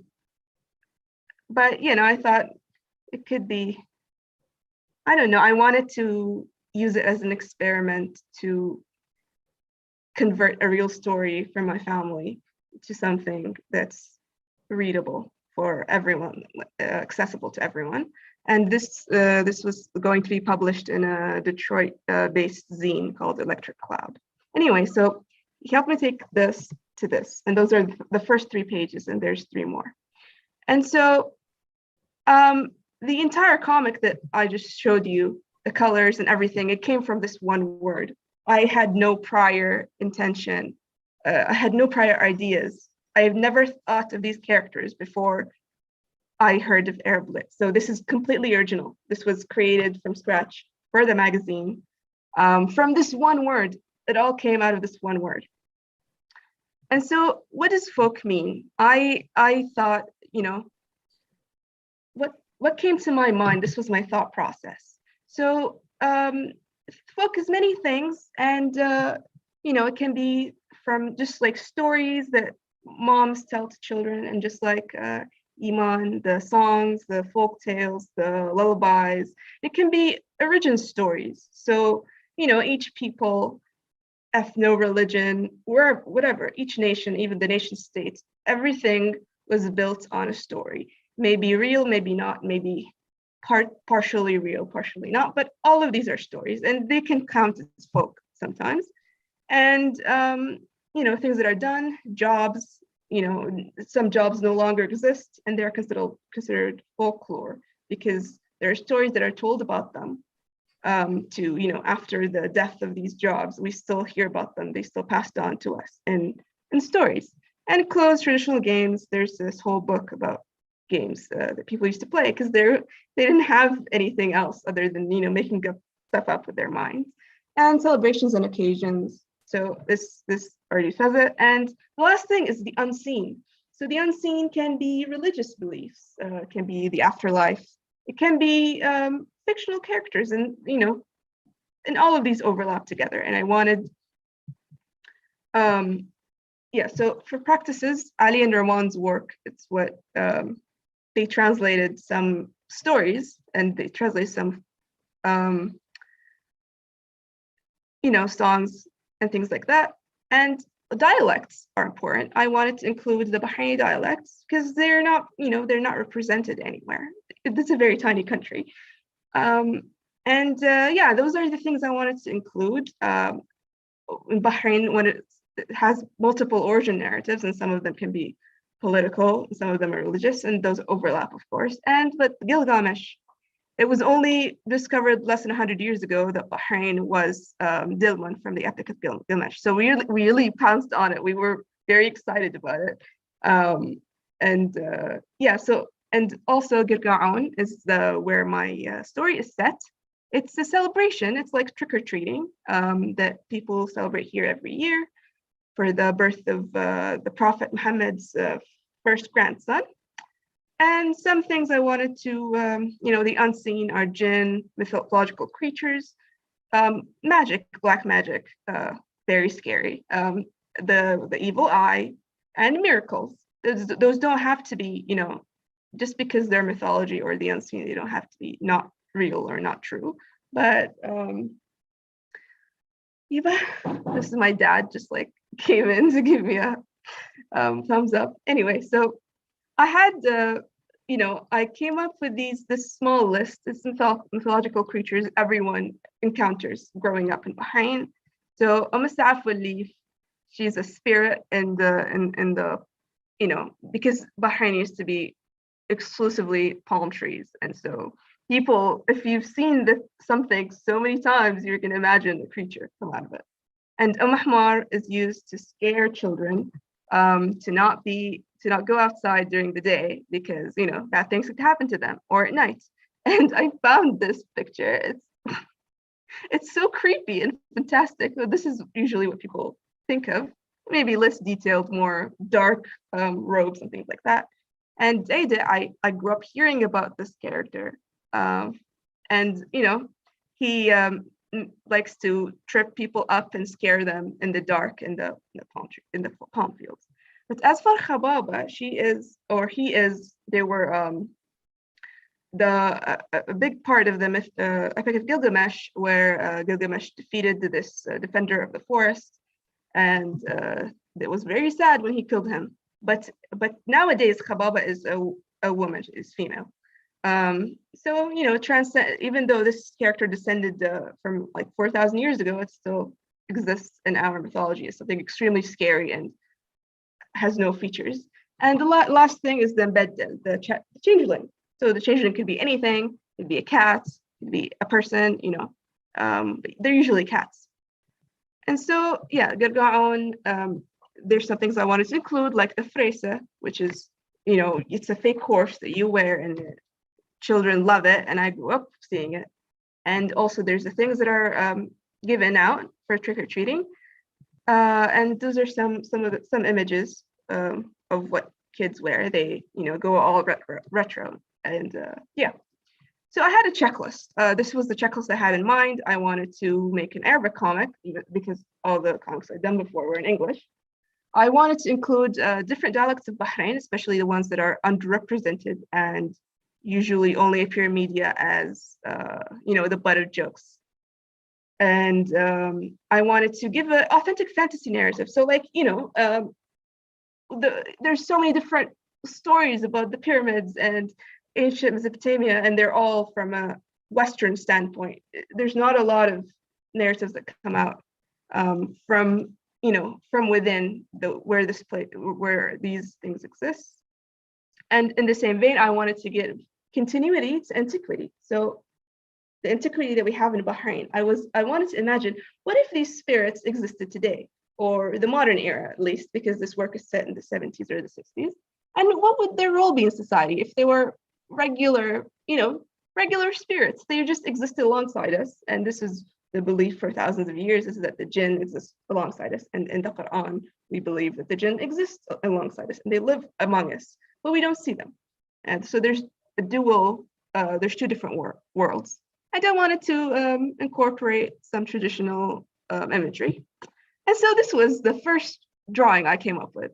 S6: I thought it could be, I don't know, I wanted to use it as an experiment to convert a real story from my family to something that's readable for everyone, accessible to everyone. And this was going to be published in a Detroit-based zine called Electric Cloud. Anyway, so he helped me take this to this, and those are the first 3 pages, and there's 3 more. And so the entire comic that I just showed you, the colors and everything, it came from this one word. I had no prior intention. I had no prior ideas. I have never thought of these characters before I heard of ArabLit. So this is completely original. This was created from scratch for the magazine. From this one word, it all came out of this one word. And so what does folk mean? I thought, what came to my mind? This was my thought process. So folk is many things, and it can be from just like stories that moms tell to children, and just like Eman, the songs, the folk tales, the lullabies. It can be origin stories. So each people, ethno, religion, whatever, each nation, even the nation states, everything was built on a story. Maybe real, maybe not, maybe partially real, partially not, but all of these are stories, and they can count as folk sometimes. And things that are done, jobs, some jobs no longer exist, and they're considered folklore because there are stories that are told about them. After the death of these jobs, we still hear about them. They still passed on to us in stories. And clothes, traditional games. There's this whole book about games that people used to play because they didn't have anything else other than making stuff up with their minds. And celebrations and occasions. So this already says it. And the last thing is the unseen. So the unseen can be religious beliefs, can be the afterlife. It can be fictional characters, and and all of these overlap together. And I wanted, so for practices, Ali and Rahman's work, it's what they translated some stories, and they translated some songs and things like that. And dialects are important. I wanted to include the Bahraini dialects because they're not represented anywhere. It's a very tiny country. Those are the things I wanted to include. In Bahrain, when it has multiple origin narratives, and some of them can be political, some of them are religious, and those overlap, of course. But Gilgamesh, it was only discovered less than 100 years ago that Bahrain was Dilmun from the Epic of Gilgamesh. So we really pounced on it. We were very excited about it. And also Girgaon is where my story is set. It's a celebration. It's like trick-or-treating that people celebrate here every year for the birth of the Prophet Muhammad's first grandson. And some things I wanted to, the unseen are jinn, mythological creatures, magic, black magic, very scary, the evil eye, and miracles. Those don't have to be, just because they're mythology or the unseen, they don't have to be not real or not true. But this is my dad just like came in to give me a thumbs up. Anyway, so I had, I came up with this small list. It's mythological creatures everyone encounters growing up in Bahrain. So Sa'af Leaf, she's a spirit in the because Bahrain used to be exclusively palm trees, and so people, if you've seen something so many times, you're gonna imagine the creature come out of it. And Hmaar is used to scare children, to not go outside during the day because bad things could happen to them, or at night. And I found this picture. It's so creepy and fantastic. This is usually what people think of, maybe less detailed, more dark robes and things like that. And I grew up hearing about this character, and he likes to trip people up and scare them in the dark in the palm fields. But as for Khababa, they were a big part of the myth, Epic of Gilgamesh, where Gilgamesh defeated this defender of the forest, and it was very sad when he killed him. But nowadays Khababa is a woman, is female. Even though this character descended from like 4,000 years ago, it still exists in our mythology as something extremely scary and has no features. And the last thing is the Mbeddel, the changeling. So the changeling could be anything. It could be a cat, it could be a person, you know, but they're usually cats. And so, yeah, Gargaon, there's some things I wanted to include, like the fresa, which is, you know, it's a fake horse that you wear and children love it. And I grew up seeing it. And also there's the things that are given out for trick-or-treating. And those are some images of what kids wear. They, you know, go all retro. And yeah, so I had a checklist. This was the checklist I had in mind. I wanted to make an Arabic comic because all the comics I'd done before were in English. I wanted to include different dialects of Bahrain, especially the ones that are underrepresented and usually only appear in media as, you know, the butt of jokes. And I wanted to give an authentic fantasy narrative. So like, you know, there's so many different stories about the pyramids and ancient Mesopotamia, and they're all from a Western standpoint. There's not a lot of narratives that come out from, you know, from within where these things exist. And in the same vein, I wanted to give continuity to antiquity. So the antiquity that we have in Bahrain, I wanted to imagine, what if these spirits existed today, or the modern era at least, because this work is set in the 70s or the 60s, and what would their role be in society if they were regular, you know, regular spirits? They just existed alongside us, and this is the belief for thousands of years, is that the jinn exists alongside us. And in the Quran, we believe that the jinn exists alongside us and they live among us, but we don't see them. And so there's a dual, there's two different worlds. And I wanted to incorporate some traditional imagery. And so this was the first drawing I came up with.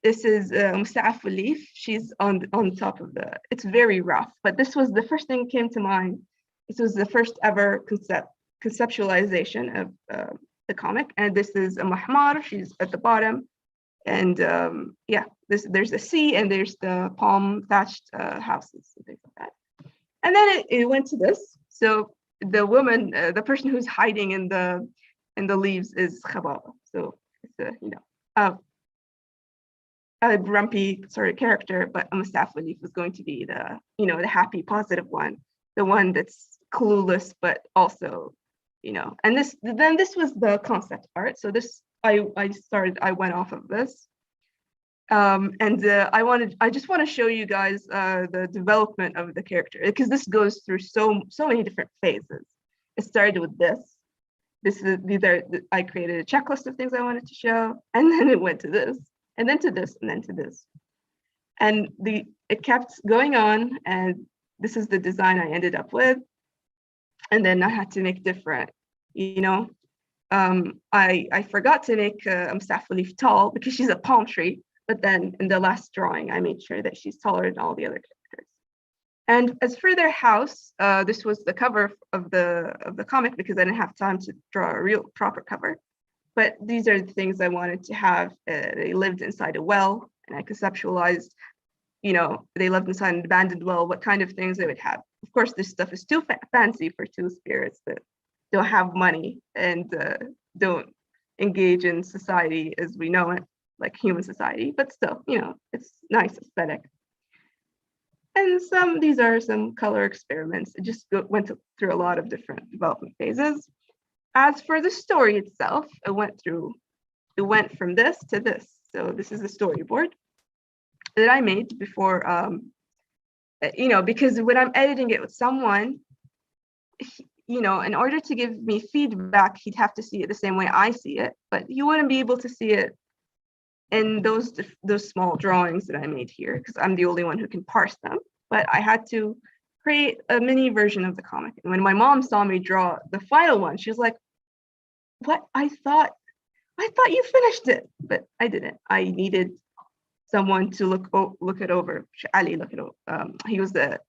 S6: This is Musta'af Leaf. She's on top of it's very rough, but this was the first thing that came to mind. This was the first ever conceptualization of the comic. And this is a Hmaar, she's at the bottom. And yeah, there's a sea and there's the palm thatched houses and things like that. And then it went to this. So the woman, the person who's hiding in the leaves is Khababa. So it's a, you know, a grumpy sort of character, but Musta'af Leaf was going to be the, you know, the happy, positive one, the one that's clueless, but also, you know, and this was the concept art. So this, I went off of this. And I just want to show you guys the development of the character, because this goes through so many different phases. It started with this. I created a checklist of things I wanted to show, and then it went to this, and then to this, and then to this. And it kept going on, and this is the design I ended up with. And then I had to make different, you know. I forgot to make Musta'af Leaf tall because she's a palm tree, but then in the last drawing, I made sure that she's taller than all the other characters. And as for their house, this was the cover of the comic because I didn't have time to draw a real proper cover. But these are the things I wanted to have. They lived inside a well, and I conceptualized, you know, they lived inside an abandoned well, what kind of things they would have. Of course, this stuff is too fancy for two spirits that don't have money and don't engage in society as we know it, like human society, but still, you know, it's nice aesthetic. And these are some color experiments. It just went through a lot of different development phases. As for the story itself, it went from this to this. So this is the storyboard that I made before, you know, because when I'm editing it with someone, you know, in order to give me feedback, he'd have to see it the same way I see it, but you wouldn't be able to see it in those small drawings that I made here, because I'm the only one who can parse them. But I had to create a mini version of the comic. And when my mom saw me draw the final one, she was like, "What? I thought you finished it," but I didn't. I needed someone to look it over. Ali look it over. He was of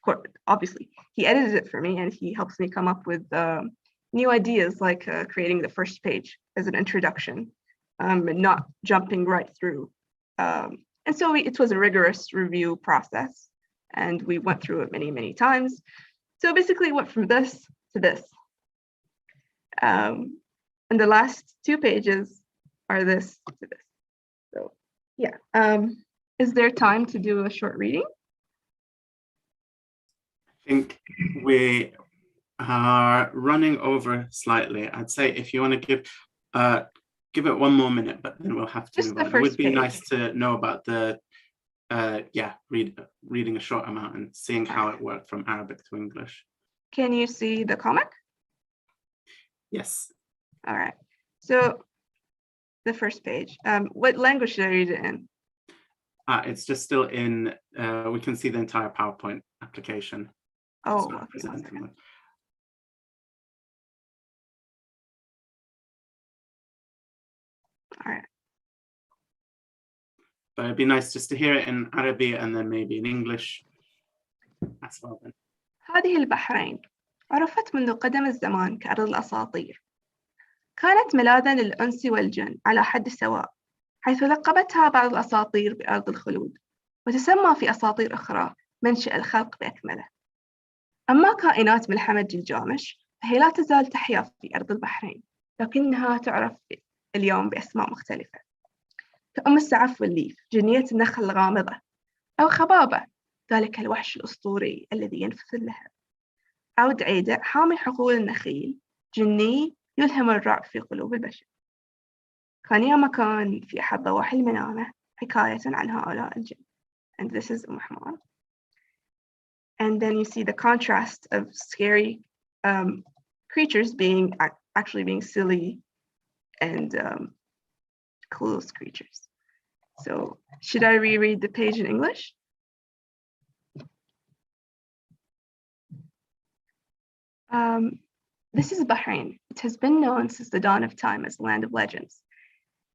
S6: course, obviously, he edited it for me, and he helps me come up with new ideas, like creating the first page as an introduction, and not jumping right through. And so it was a rigorous review process, and we went through it many, many times. So basically, it went from this to this. And the last 2 pages are this to this. So yeah, is there time to do a short reading?
S2: think we are running over slightly. I'd say if you want to give it one more minute, but then we'll have to
S6: Just
S2: move
S6: the
S2: on. It would
S6: first
S2: be
S6: page.
S2: nice to know about the reading a short amount and seeing how it worked from Arabic to English.
S6: Can you see the comic?
S2: Yes.
S6: All right. So the first page. What language should I read it in?
S2: It's just still in, we can see the entire PowerPoint application.
S6: Oh,
S2: So
S6: okay, one second. All right.
S2: But it'd be nice just to hear it in Arabic and then maybe in English as well then.
S6: هذه البحرين عرفت منذ قدم الزمان كأرض الأساطير. كانت ملاذا للأنس والجن على حد سواء، حيث لقبتها بعض الأساطير بأرض الخلود، وتسمى في أساطير أخرى منشأ الخلق بأكمله. أما كائنات ملحمة جلجامش فهي لا تزال تحيا في أرض البحرين، لكنها تعرف اليوم بأسماء مختلفة، كأم السعف والليف، جنية النخل الغامضة، أو خبابة، ذلك الوحش الأسطوري الذي ينفث اللهب، أو دعيدة حامل حقول النخيل، جني يلهم الرعب في قلوب البشر. كان يا مكان في أحد ضواحي المنامة حكاية عن هؤلاء الجن. And this is Hmaar. And then you see the contrast of scary creatures being actually being silly and clueless creatures. So should I reread the page in English? This is Bahrain. It has been known since the dawn of time as the land of legends.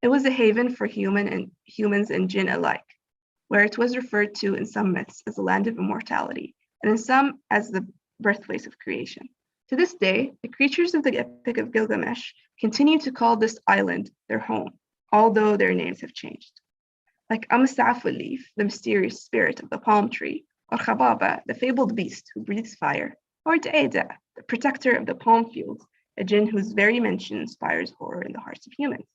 S6: It was a haven for humans and jinn alike, where it was referred to in some myths as the land of immortality, and in some as the birthplace of creation. To this day, the creatures of the Epic of Gilgamesh continue to call this island their home, although their names have changed. Like Sa'af leaf, the mysterious spirit of the palm tree, or Khababa, the fabled beast who breathes fire, or Da'eda, the protector of the palm fields, a jinn whose very mention inspires horror in the hearts of humans.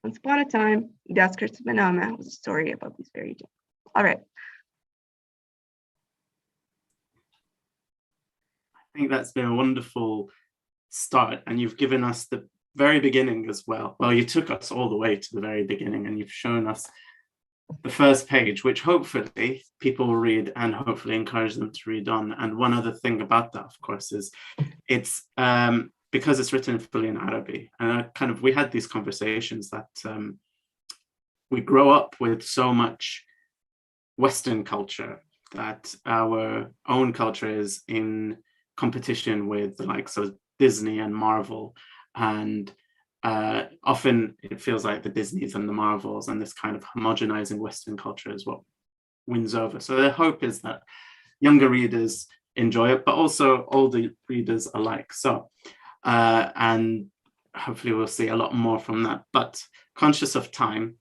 S6: Once upon a time, the outskirts of Manama was a story about these very jinns. All right.
S2: I think that's been a wonderful start, and you've given us the very beginning as well. Well, you took us all the way to the very beginning, and you've shown us the first page, which hopefully people will read and hopefully encourage them to read on. And one other thing about that, of course, is it's because it's written fully in Arabic, and we had these conversations that we grow up with so much Western culture that our own culture is in competition with the likes of Disney and Marvel, and often it feels like the Disneys and the Marvels and this kind of homogenizing Western culture is what wins over. So the hope is that younger readers enjoy it, but also older readers alike. So and hopefully we'll see a lot more from that, but conscious of time,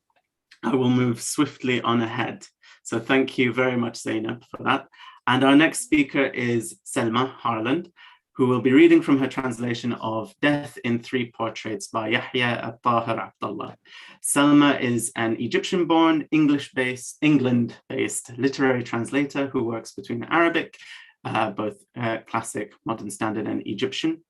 S2: I will move swiftly on ahead. So thank you very much, Zainab, for that. And our next speaker is Salma Harland, who will be reading from her translation of Death in Three Portraits by Yahya al-Tahir Abdullah. Salma is an Egyptian-born, England-based literary translator who works between Arabic, both classic, modern standard, and Egyptian,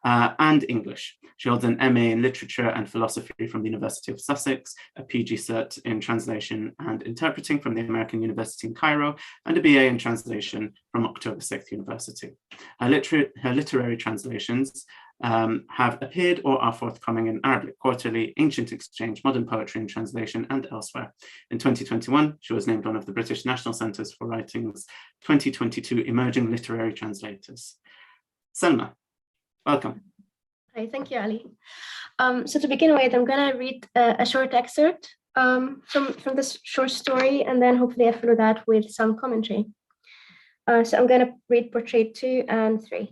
S2: and English. She holds an MA in Literature and Philosophy from the University of Sussex, a PG Cert in Translation and Interpreting from the American University in Cairo, and a BA in Translation from October 6th University. Her literary translations have appeared or are forthcoming in ArabLit Quarterly, Ancient Exchange, Modern Poetry and Translation, and elsewhere. In 2021, she was named one of the British National Centres for Writing's 2022 Emerging Literary Translators. Salma, welcome.
S7: Hi, thank you, Ali. So to begin with, I'm going to read a short excerpt from this short story, and then hopefully I follow that with some commentary. So I'm going to read portrait 2 and 3.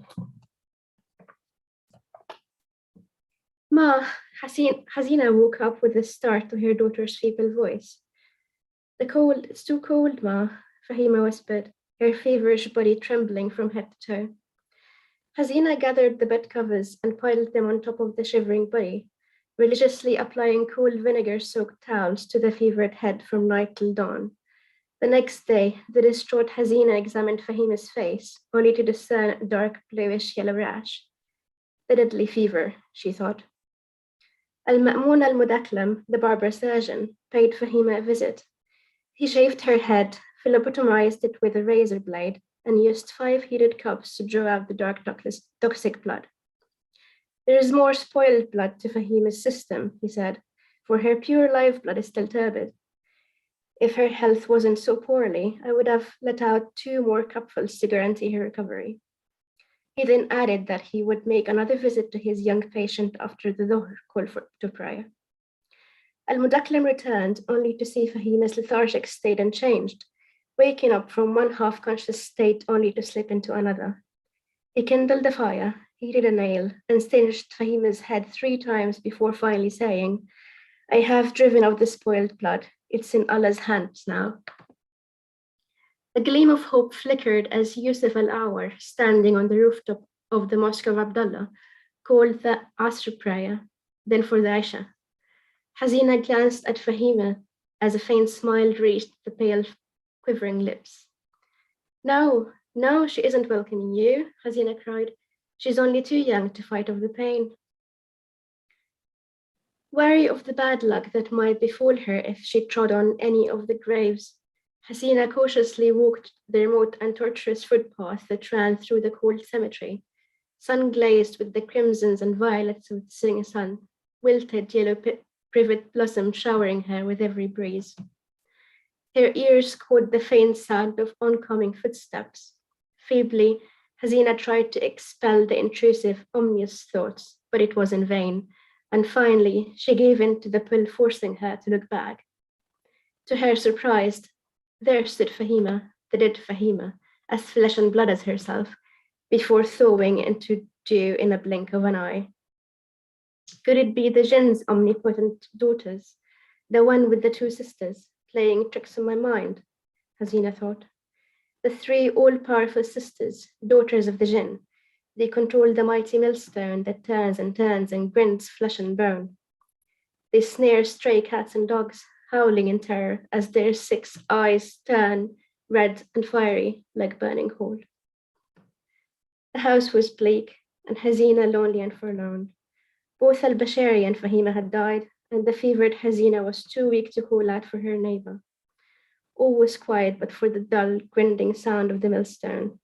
S7: Ma, Hasina woke up with a start to her daughter's feeble voice. It's too cold, Ma, Fahima whispered, her feverish body trembling from head to toe. Hasina gathered the bed covers and piled them on top of the shivering body, religiously applying cool vinegar-soaked towels to the fevered head from night till dawn. The next day, the distraught Hazina examined Fahima's face, only to discern a dark bluish yellow rash. The deadly fever, she thought. Al-Ma'mun al-Mudaklam, the barber surgeon, paid Fahima a visit. He shaved her head, phlebotomized it with a razor blade, and used 5 heated cups to draw out the dark toxic blood. There is more spoiled blood to Fahima's system, he said, for her pure live blood is still turbid. If her health wasn't so poorly, I would have let out 2 more cupfuls to guarantee her recovery. He then added that he would make another visit to his young patient after the Dhuhr call to prayer. Al-Mudaklam returned only to see Fahima's lethargic state unchanged, waking up from one half-conscious state only to slip into another. He kindled a fire, heated a nail, and singed Fahima's head 3 times before finally saying, I have driven out the spoiled blood. It's in Allah's hands now. A gleam of hope flickered as Yusuf al-Awar, standing on the rooftop of the Mosque of Abdullah, called the Asr prayer, then for the Isha. Hazina glanced at Fahima as a faint smile reached the pale, quivering lips. No, she isn't welcoming you, Hazina cried. She's only too young to fight off the pain. Wary of the bad luck that might befall her if she trod on any of the graves, Hazina cautiously walked the remote and tortuous footpath that ran through the cold cemetery, sun-glazed with the crimsons and violets of the setting sun, wilted yellow privet blossom showering her with every breeze. Her ears caught the faint sound of oncoming footsteps. Feebly, Hazina tried to expel the intrusive, ominous thoughts, but it was in vain, and finally she gave in to the pull forcing her to look back. To her surprise, there stood Fahima, the dead Fahima, as flesh and blood as herself, before thawing into dew in a blink of an eye. Could it be the jinn's omnipotent daughters, the one with the 2 sisters, playing tricks on my mind? Hazina thought. The 3 all-powerful sisters, daughters of the jinn, they control the mighty millstone that turns and grinds flesh and bone. They snare stray cats and dogs, howling in terror as their 6 eyes turn red and fiery like burning coal. The house was bleak, and Hazina lonely and forlorn. Both al-Bashari and Fahima had died, and the fevered Hazina was too weak to call out for her neighbor. All was quiet but for the dull, grinding sound of the millstone.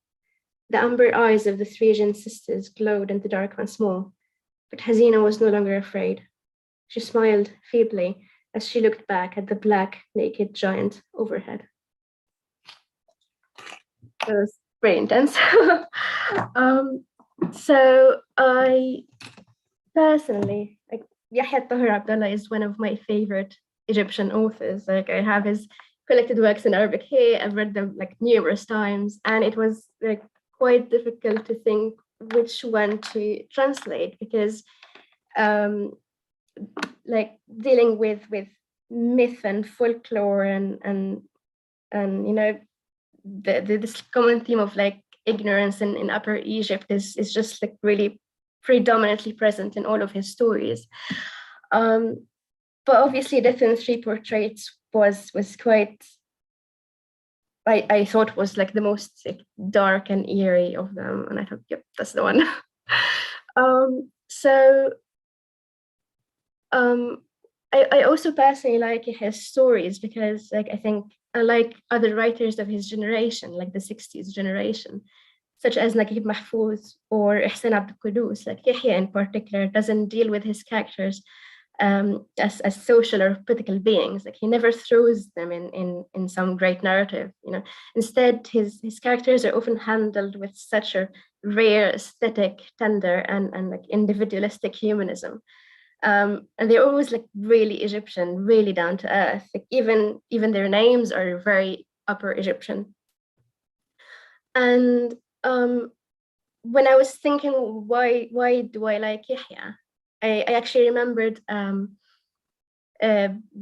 S7: The amber eyes of the 3 jinn sisters glowed in the dark once more, but Hazina was no longer afraid. She smiled feebly as she looked back at the black, naked giant overhead. It was very intense. So I personally, like, Yahya Tahir Abdullah is one of my favorite Egyptian authors. Like, I have his collected works in Arabic here. I've read them like numerous times, and it was like quite difficult to think which one to translate because like dealing with myth and folklore and you know this common theme of like ignorance in Upper Egypt is just like really predominantly present in all of his stories. But obviously Death in 3 Portraits was quite, I thought was like the most like, dark and eerie of them, and I thought, yep, that's the one. I also personally like his stories because like I think unlike other writers of his generation, like the 60s generation, such as Naguib Mahfouz or Ihsan Abd Qudus, like Yahya in particular doesn't deal with his characters as social or political beings. Like he never throws them in some great narrative, you know. Instead, his characters are often handled with such a rare aesthetic, tender and like individualistic humanism. And they're always like really Egyptian, really down to earth. Like even their names are very Upper Egyptian. And when I was thinking why do I like Yahya, I actually remembered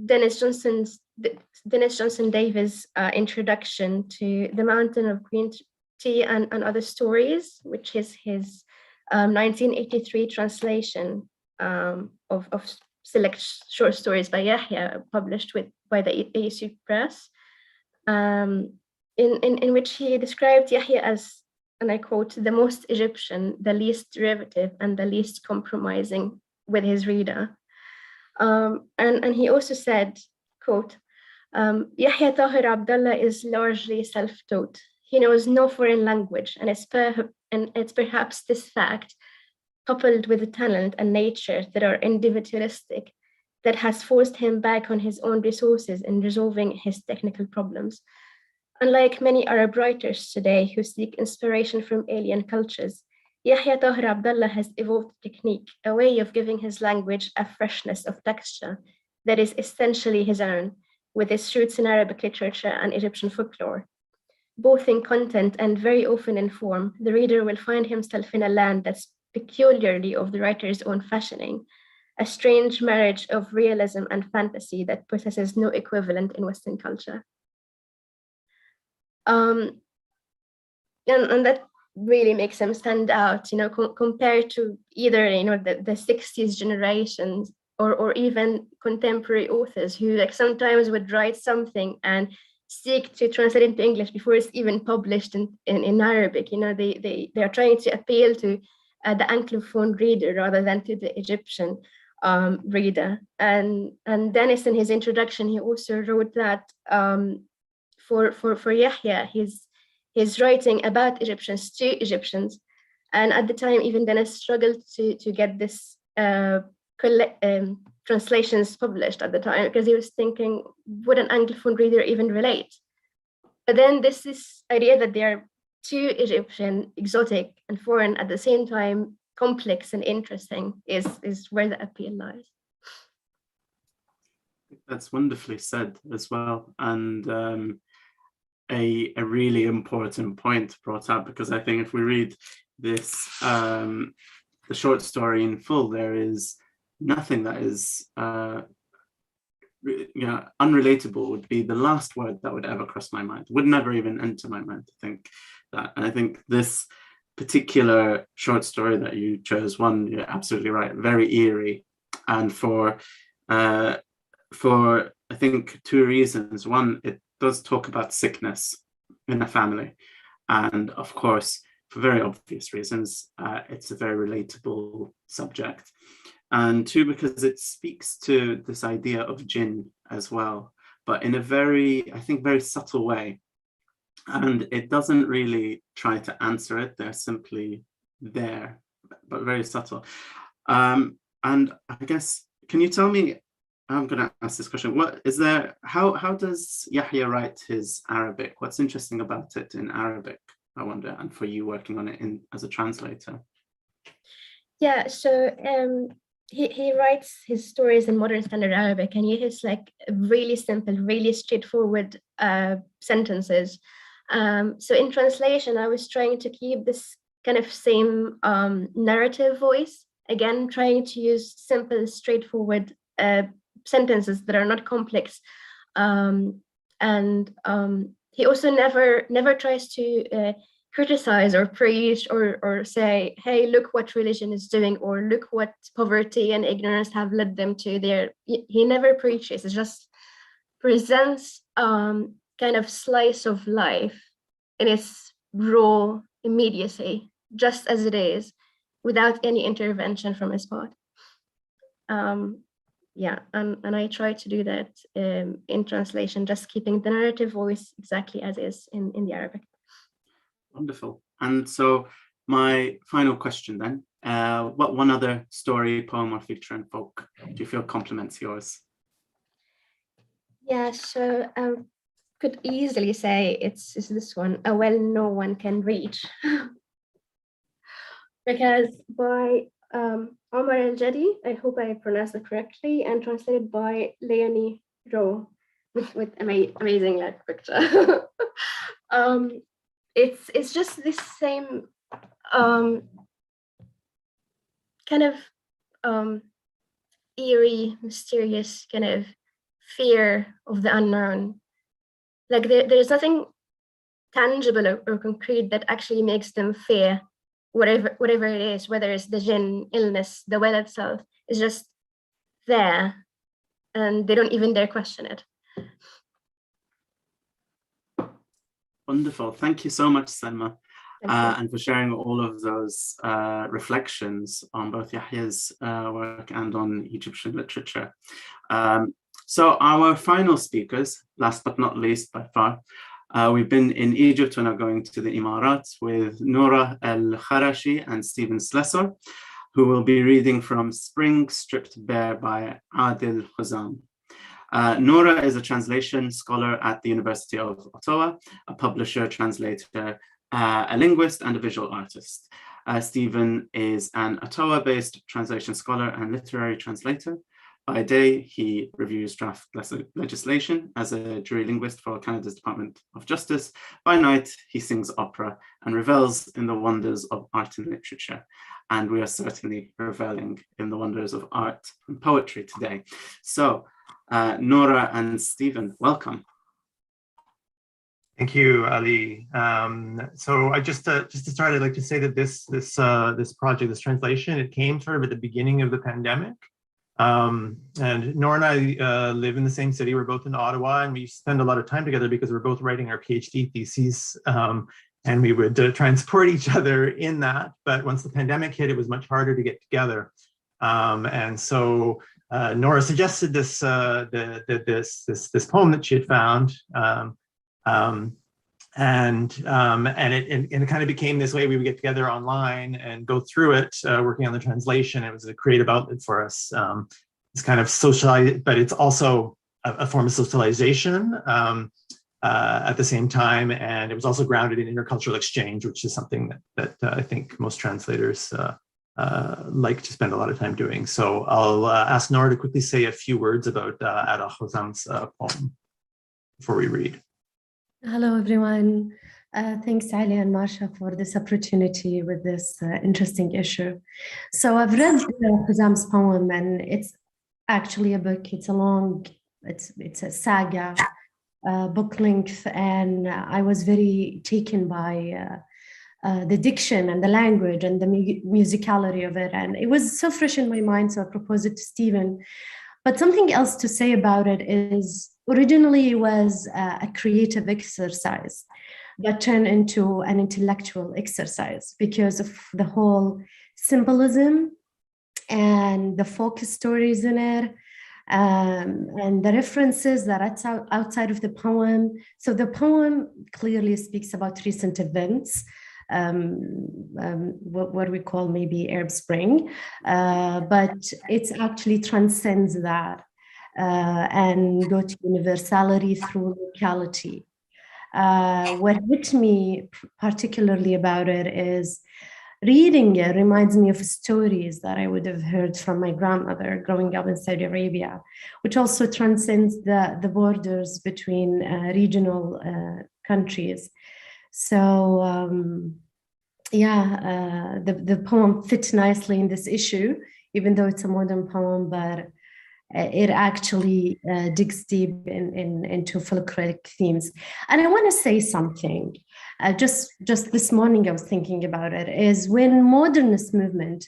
S7: Dennis Johnson Davis' introduction to The Mountain of Green Tea and Other Stories, which is his 1983 translation of select short stories by Yahya, published by the ASU Press. in which he described Yahya as, and I quote, the most Egyptian, the least derivative, and the least compromising with his reader. And he also said, quote, Yahya Tahir Abdullah is largely self-taught. He knows no foreign language, and it's perhaps this fact, coupled with the talent and nature that are individualistic, that has forced him back on his own resources in resolving his technical problems. Unlike many Arab writers today who seek inspiration from alien cultures, Yahya Tahir Abdullah has evolved a technique, a way of giving his language a freshness of texture that is essentially his own, with its roots in Arabic literature and Egyptian folklore. Both in content and very often in form, the reader will find himself in a land that's peculiarly of the writer's own fashioning, a strange marriage of realism and fantasy that possesses no equivalent in Western culture. And that really makes him stand out, compared to either, the 60s generations or even contemporary authors who sometimes would write something and seek to translate into English before it's even published in Arabic. They are trying to appeal to the Anglophone reader rather than to the Egyptian reader. And Dennis, in his introduction, he also wrote that for Yahya, he's writing about Egyptians to Egyptians. And at the time, even Dennis struggled to get this translations published at the time, because he was thinking, would an Anglophone reader even relate? But then this idea that they are too Egyptian, exotic and foreign at the same time, complex and interesting, is where the appeal lies.
S2: That's wonderfully said as well. And a really important point brought up, because I think if we read this, the short story in full, there is nothing that is unrelatable would be the last word that would ever cross my mind, would never even enter my mind to think that. And I think this particular short story that you chose, one, you're absolutely right, very eerie, and for I think two reasons. One, it does talk about sickness in a family, and of course, for very obvious reasons, it's a very relatable subject. And two, because it speaks to this idea of jinn as well, but in a very, I think, very subtle way. And it doesn't really try to answer it. They're simply there, but very subtle. And I guess, can you tell me, I'm going to ask this question, how does Yahya write his Arabic? What's interesting about it in Arabic, I wonder, and for you working on it as a translator?
S7: Yeah, so he writes his stories in modern standard Arabic, and he has really simple, really straightforward sentences. So in translation, I was trying to keep this kind of same narrative voice, again, trying to use simple, straightforward sentences that are not complex. And he also never tries to criticize or preach or say, hey, look what religion is doing, or look what poverty and ignorance have led them to there. He never preaches. It just presents kind of slice of life in its raw immediacy, just as it is, without any intervention from his part. Yeah, and I try to do that in translation, just keeping the narrative voice exactly as is in the Arabic.
S2: Wonderful. And so my final question then, what one other story, poem, or feature in folk do you feel complements yours?
S7: Yeah, so could easily say it's this one, A Well No One Can Reach. Because by Hmaar Al-Jadi, I hope I pronounced it correctly, and translated by Leonie Rowe with amazing picture. It's just this same kind of eerie, mysterious kind of fear of the unknown. There's nothing tangible or concrete that actually makes them fear whatever it is, whether it's the jinn, illness, the well itself, is just there, and they don't even dare question it.
S2: Wonderful. Thank you so much, Salma, and for sharing all of those reflections on both Yahya's work and on Egyptian literature. So our final speakers, last but not least by far, we've been in Egypt. We're now going to the Emirat with Noura El-Kharashi and Stephen Slessor, who will be reading from Spring Stripped Bare by Adil Khuzam. Noura is a translation scholar at the University of Ottawa, a publisher, translator, a linguist, and a visual artist. Stephen is an Ottawa-based translation scholar and literary translator. By day, he reviews draft legislation as a jury linguist for Canada's Department of Justice. By night, he sings opera and revels in the wonders of art and literature. And we are certainly reveling in the wonders of art and poetry today. So, Noura and Stephen, welcome.
S8: Thank you, Ali. So I just to start, I'd like to say that this project, this translation, it came sort of at the beginning of the pandemic. And Noura and I live in the same city. We're both in Ottawa, and we spend a lot of time together because we're both writing our PhD theses. And we would try and support each other in that. But once the pandemic hit, it was much harder to get together. And so Noura suggested this poem that she had found, and it kind of became this way we would get together online and go through it, working on the translation. It was a creative outlet for us. It's kind of socialized, but it's also a form of socialization at the same time, and it was also grounded in intercultural exchange, which is something that I think most translators like to spend a lot of time doing. So I'll ask Noura to quickly say a few words about Adil Khuzam's poem before we read.
S9: Hello, everyone. Thanks, Ali and Marsha, for this opportunity with this interesting issue. So I've read Khuzam's poem, and it's actually a book. It's it's a saga, book length, and I was very taken by the diction and the language and the musicality of it. And it was so fresh in my mind, so I proposed it to Stephen. But something else to say about it is, originally it was a creative exercise that turned into an intellectual exercise because of the whole symbolism and the folk stories in it, and the references that are outside of the poem. So the poem clearly speaks about recent events, what we call maybe Arab Spring, but it actually transcends that and go to universality through locality. What hit me particularly about it is reading it reminds me of stories that I would have heard from my grandmother growing up in Saudi Arabia, which also transcends the borders between regional countries. So the poem fits nicely in this issue, even though it's a modern poem, but it actually digs deep into folkloric themes. And I want to say something. Just this morning, I was thinking about it, is when modernist movement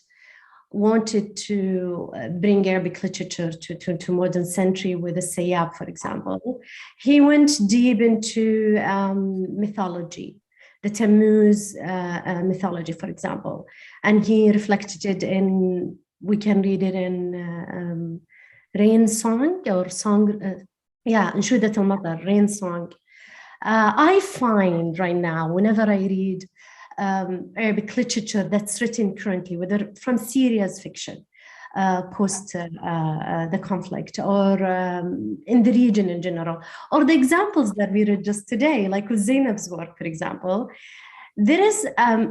S9: wanted to bring Arabic literature to modern century with the Sayyab, for example, he went deep into mythology, the Tammuz mythology, for example, and he reflected it in, we can read it in rain song or song, Anshudat al-Matar, rain song. I find right now, whenever I read Arabic literature that's written currently, whether from Syria's fiction, post the conflict, or in the region in general, or the examples that we read just today, like with Zainab's work, for example, there is a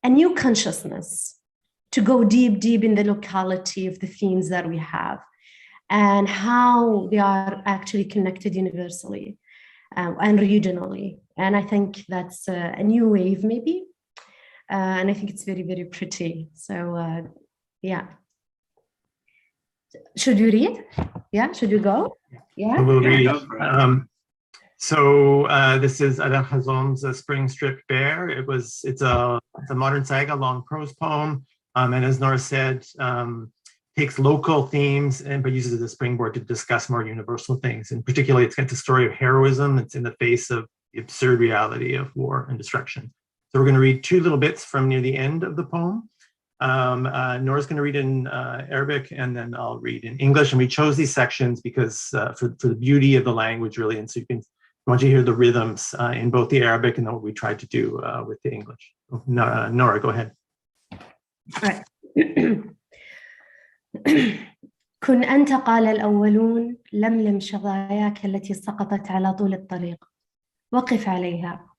S9: new consciousness to go deep in the locality of the themes that we have and how they are actually connected universally and regionally. And I think that's a new wave, maybe. And I think it's very, very pretty. So, yeah. Should you read? Yeah, should you go? Yeah.
S8: We'll read. This is Adil Khuzam's Spring Stripped Bare. It's a modern saga, long prose poem. And as Noura said, takes local themes but uses it as a springboard to discuss more universal things. And particularly, it's got the story of heroism. It's in the face of the absurd reality of war and destruction. So we're going to read two little bits from near the end of the poem. Nora's going to read in Arabic, and then I'll read in English. And we chose these sections because for the beauty of the language, really. And so I want you to hear the rhythms in both the Arabic and then what we tried to do with the English. Nora, go ahead.
S9: Right. كن أنت قال الأولون لملم شظاياك التي سقطت على طول الطريق وقف عليها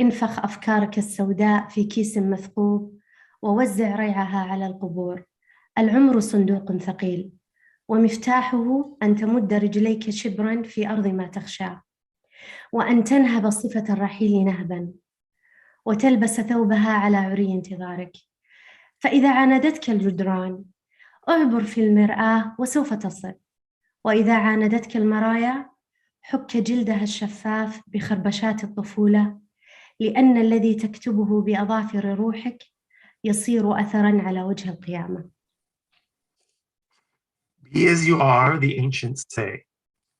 S9: انفخ أفكارك السوداء في كيس مثقوب ووزع ريعها على القبور العمر صندوق ثقيل ومفتاحه أن تمد رجليك شبرا في أرض ما تخشى وأن تنهب صفة الرحيل نهبا وتلبس ثوبها على عري انتظارك فإذا عاندتك الجدران اعبر في المرآة وسوف تصل وإذا عاندتك المرايا حك جلدها الشفاف بخربشات الطفولة لأن الذي تكتبه بأظافر روحك يصير أثراً على وجه القيامة.
S8: Be as you are, the ancients say.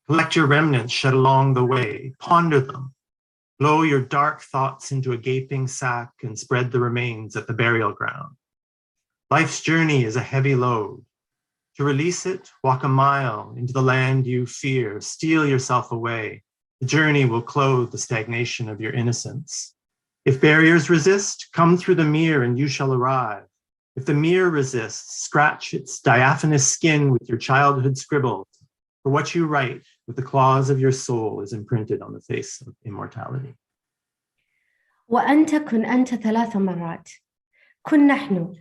S8: Collect your remnants shed along the way, ponder them. Blow your dark thoughts into a gaping sack and spread the remains at the burial ground. Life's journey is a heavy load. To release it, walk a mile into the land you fear, steal yourself away. The journey will clothe the stagnation of your innocence. If barriers resist, come through the mirror and you shall arrive. If the mirror resists, scratch its diaphanous skin with your childhood scribbles, for what you write with the claws of your soul is imprinted on the face of immortality.
S9: وأنت كن أنت 3 مرات. كن نحن.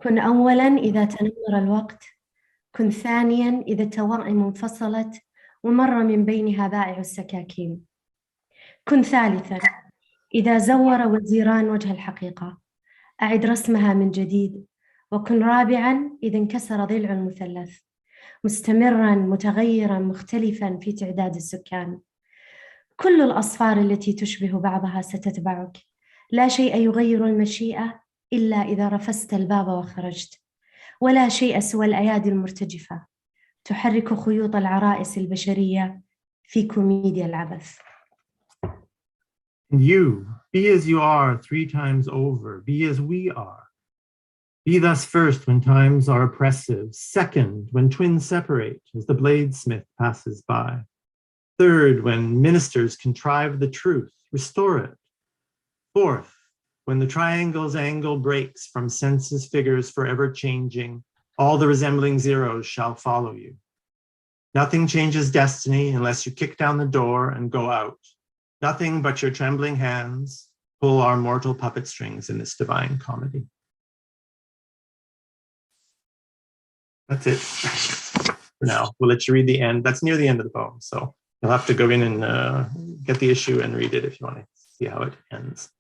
S9: كن أولاً إذا تنمر الوقت. كن ثانياً إذا التوائم انفصلت ومر من بينها بائع السكاكين. كن ثالثاً إذا زور وزيران وجه الحقيقة. أعد رسمها من جديد. وكن رابعاً إذا انكسر ضلع المثلث. مستمراً متغيراً مختلفاً في تعداد السكان. كل الأصفار التي تشبه بعضها ستتبعك. لا شيء يغير المشيئة إلا إذا رفست الباب وخرجت. ولا شيء سوى الأيادي المرتجفة تحرك خيوط العرائس البشرية في كوميديا العبث.
S8: And you, be as you are 3 times over, be as we are. Be thus first when times are oppressive, second when twins separate as the bladesmith passes by, third when ministers contrive the truth, restore it, fourth when the triangle's angle breaks from senses figures forever changing, all the resembling zeros shall follow you. Nothing changes destiny unless you kick down the door and go out. Nothing but your trembling hands pull our mortal puppet strings in this divine comedy. That's it for now. We'll let you read the end. That's near the end of the poem, so you'll have to go in and get the issue and read it if you want to see how it ends.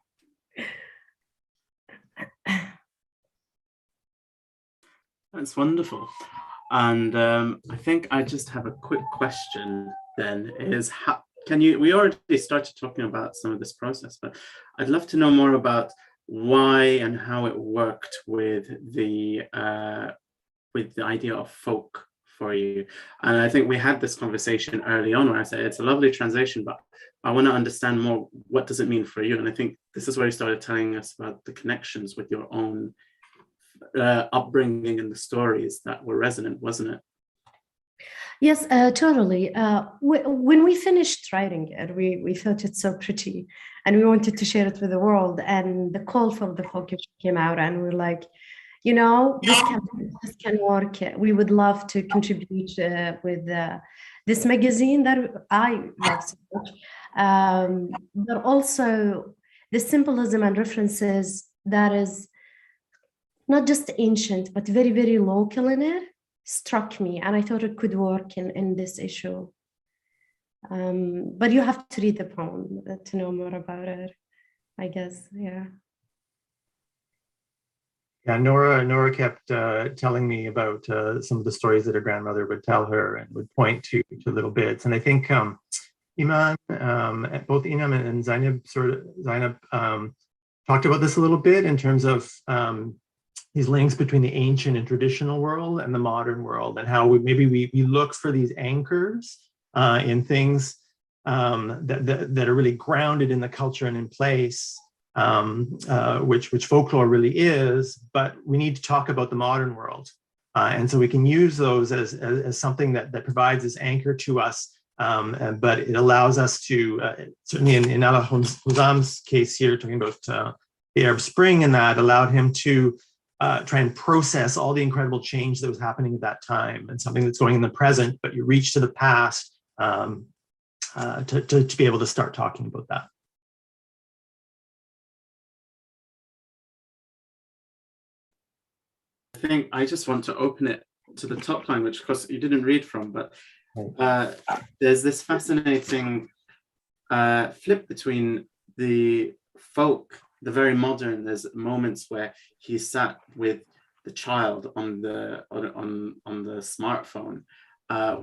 S2: That's wonderful. And I think I just have a quick question then is we already started talking about some of this process, but I'd love to know more about why and how it worked with the idea of folk for you. And I think we had this conversation early on where I said, it's a lovely translation, but I want to understand more, what does it mean for you? And I think this is where you started telling us about the connections with your own upbringing and the stories that were resonant, wasn't it?
S9: Yes, totally. When we finished writing it, we felt it so pretty and we wanted to share it with the world. And the call for the folk came out and we're like, this can work. We would love to contribute with this magazine that I love so much. But also the symbolism and references that is not just ancient, but very, very local in it, struck me. And I thought it could work in this issue. But you have to read the poem to know more about it, I guess, yeah.
S8: Yeah, Nora kept telling me about some of the stories that her grandmother would tell her and would point to little bits. And I think Eman, both Eman and Zainab talked about this a little bit in terms of these links between the ancient and traditional world and the modern world, and how we look for these anchors in things that are really grounded in the culture and in place, which folklore really is, but we need to talk about the modern world. And so we can use those as something that provides this anchor to us, but it allows us to, certainly in Ala Housam's case here, talking about the Arab Spring, and that allowed him to try and process all the incredible change that was happening at that time, and something that's going in the present, but you reach to the past to be able to start talking about that.
S2: I think I just want to open it to the top line, which of course you didn't read from, but there's this fascinating flip between the folk, the very modern. There's moments where he sat with the child on the smartphone,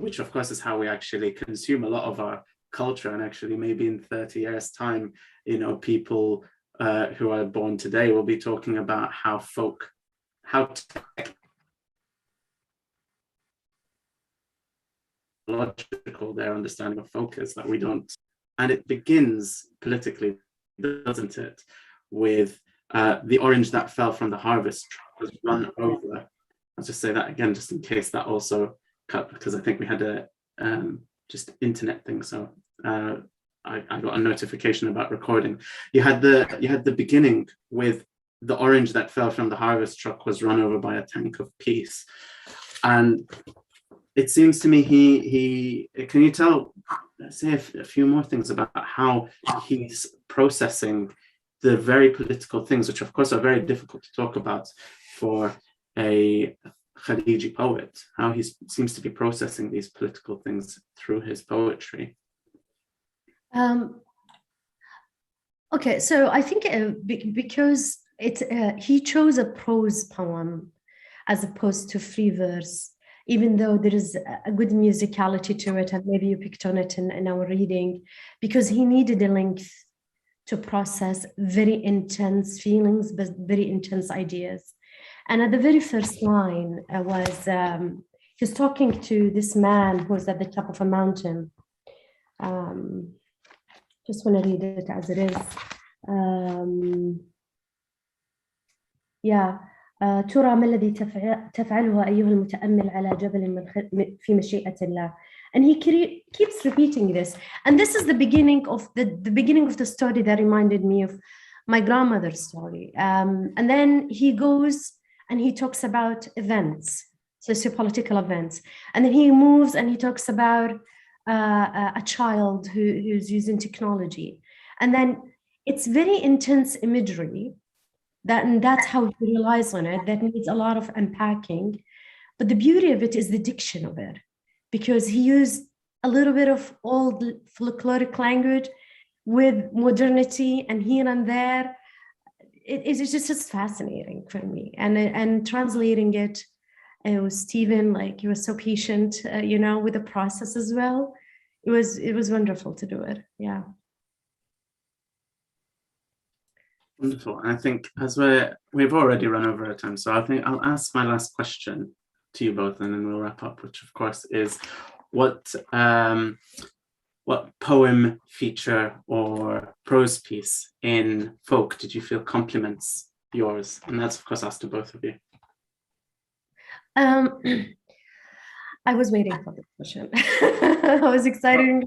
S2: which of course is how we actually consume a lot of our culture. And actually, maybe in 30 years' time, you know, people who are born today will be talking about how logical their understanding of folk is, that we don't. And it begins politically, doesn't it, with the orange that fell from the harvest was run over. I'll just say that again, just in case that also cut, because I think we had a just internet thing. So I got a notification about recording. You had the beginning with the orange that fell from the harvest truck was run over by a tank of peace. And it seems to me he can you say a few more things about how he's processing the very political things, which of course are very difficult to talk about for a Khadiji poet, how he seems to be processing these political things through his poetry.
S9: Okay, so I think because he chose a prose poem as opposed to free verse, even though there is a good musicality to it, and maybe you picked on it in our reading, because he needed a length to process very intense feelings, but very intense ideas. And at the very first line he's talking to this man who was at the top of a mountain. Just want to read it as it is. ترى ما الذي تفعله أيها المتأمل على جبل في مشيئة الله. And he keeps repeating this. And this is the beginning of the beginning of the story that reminded me of my grandmother's story. And then he goes and he talks about events, socio-political events. And then he moves and he talks about a child who's using technology. And then it's very intense imagery, and that's how he relies on it. That needs a lot of unpacking. But the beauty of it is the diction of it, because he used a little bit of old folkloric language with modernity, and here and there. It's just fascinating for me. And translating it, was Stephen, like, he was so patient, with the process as well. It was wonderful to do it. Yeah.
S2: Wonderful. And I think as we've already run over our time, so I think I'll ask my last question to you both, and then we'll wrap up, which of course is what poem, feature, or prose piece in folk did you feel complements yours? And that's of course asked to both of you.
S9: I was waiting for this question. I was excited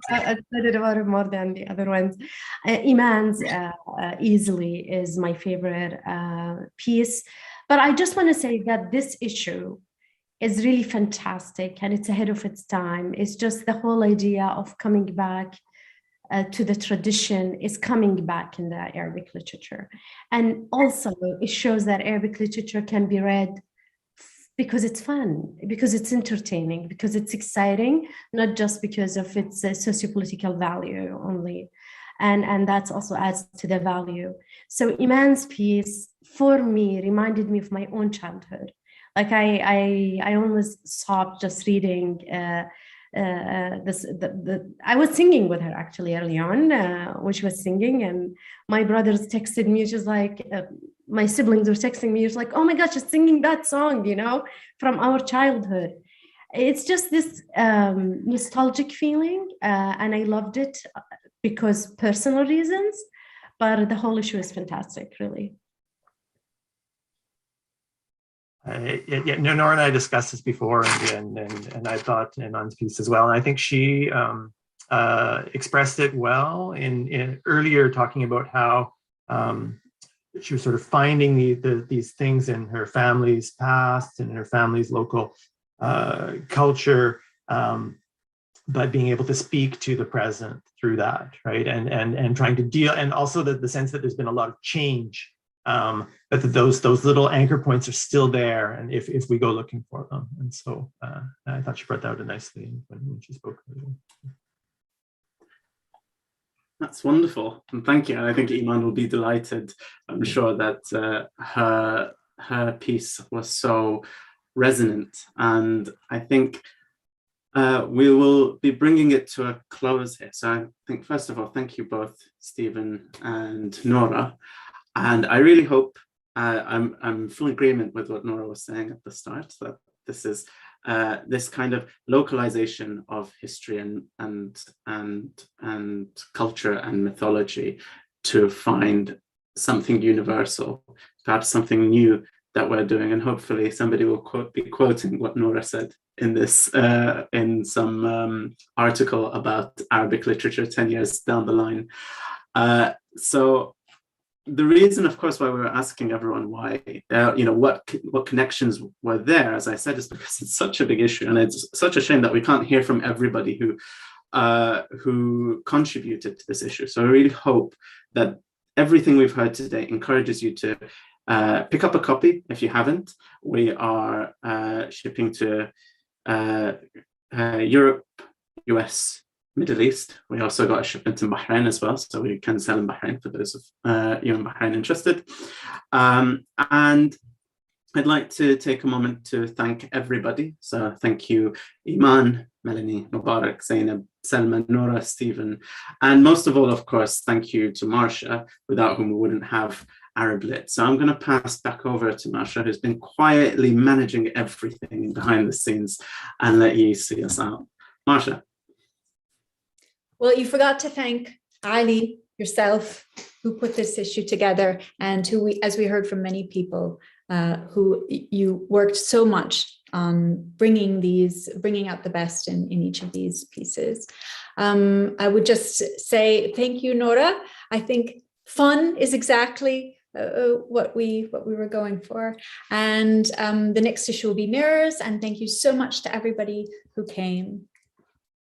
S9: about it more than the other ones. Eman's easily is my favorite piece. But I just want to say that this issue is really fantastic, and it's ahead of its time. It's just the whole idea of coming back to the tradition is coming back in the Arabic literature. And also it shows that Arabic literature can be read because it's fun, because it's entertaining, because it's exciting, not just because of its socio-political value only. And that's also adds to the value. So Eman's piece, for me, reminded me of my own childhood. Like I almost stopped just reading I was singing with her actually early on when she was singing, and my brothers texted me, just like my siblings were texting me, just like, oh my gosh, she's singing that song, from our childhood. it's just this nostalgic feeling, and I loved it because personal reasons, but the whole issue is fantastic, really.
S8: Nora and I discussed this before, and I thought Eman's piece as well. And I think she expressed it well in earlier, talking about how she was sort of finding these things in her family's past and in her family's local culture, but being able to speak to the present through that, right? And trying to deal, and also the sense that there's been a lot of change, but that those little anchor points are still there, and if we go looking for them. And so I thought she brought that out nicely when she spoke.
S2: That's wonderful, and thank you. And I think Eman will be delighted. I'm sure that her piece was so resonant, and I think we will be bringing it to a close here. So I think, first of all, thank you both, Stephen and Nora. And I really hope, I'm full agreement with what Nora was saying at the start, that this is this kind of localization of history and culture and mythology to find something universal, perhaps something new that we're doing. And hopefully somebody will be quoting what Nora said in this, in some article about Arabic literature 10 years down the line. So the reason, of course, why we were asking everyone why, what connections were there, as I said, is because it's such a big issue, and it's such a shame that we can't hear from everybody who contributed to this issue. So I really hope that everything we've heard today encourages you to pick up a copy if you haven't. We are shipping to Europe, US, Middle East. We also got a shipment in Bahrain as well, so we can sell in Bahrain for those of you in Bahrain interested. And I'd like to take a moment to thank everybody. So thank you, Eman, Melanie, Mbarek, Zainab, Salma, Nora, Stephen, and most of all, of course, thank you to Marsha, without whom we wouldn't have ArabLit. So I'm going to pass back over to Marsha, who's been quietly managing everything behind the scenes, and let you see us out. Marsha.
S1: Well, you forgot to thank Ali, yourself, who put this issue together, and who, as we heard from many people, who you worked so much on bringing out the best in each of these pieces. I would just say thank you, Nora. I think fun is exactly what we were going for. And the next issue will be mirrors. And thank you so much to everybody who came.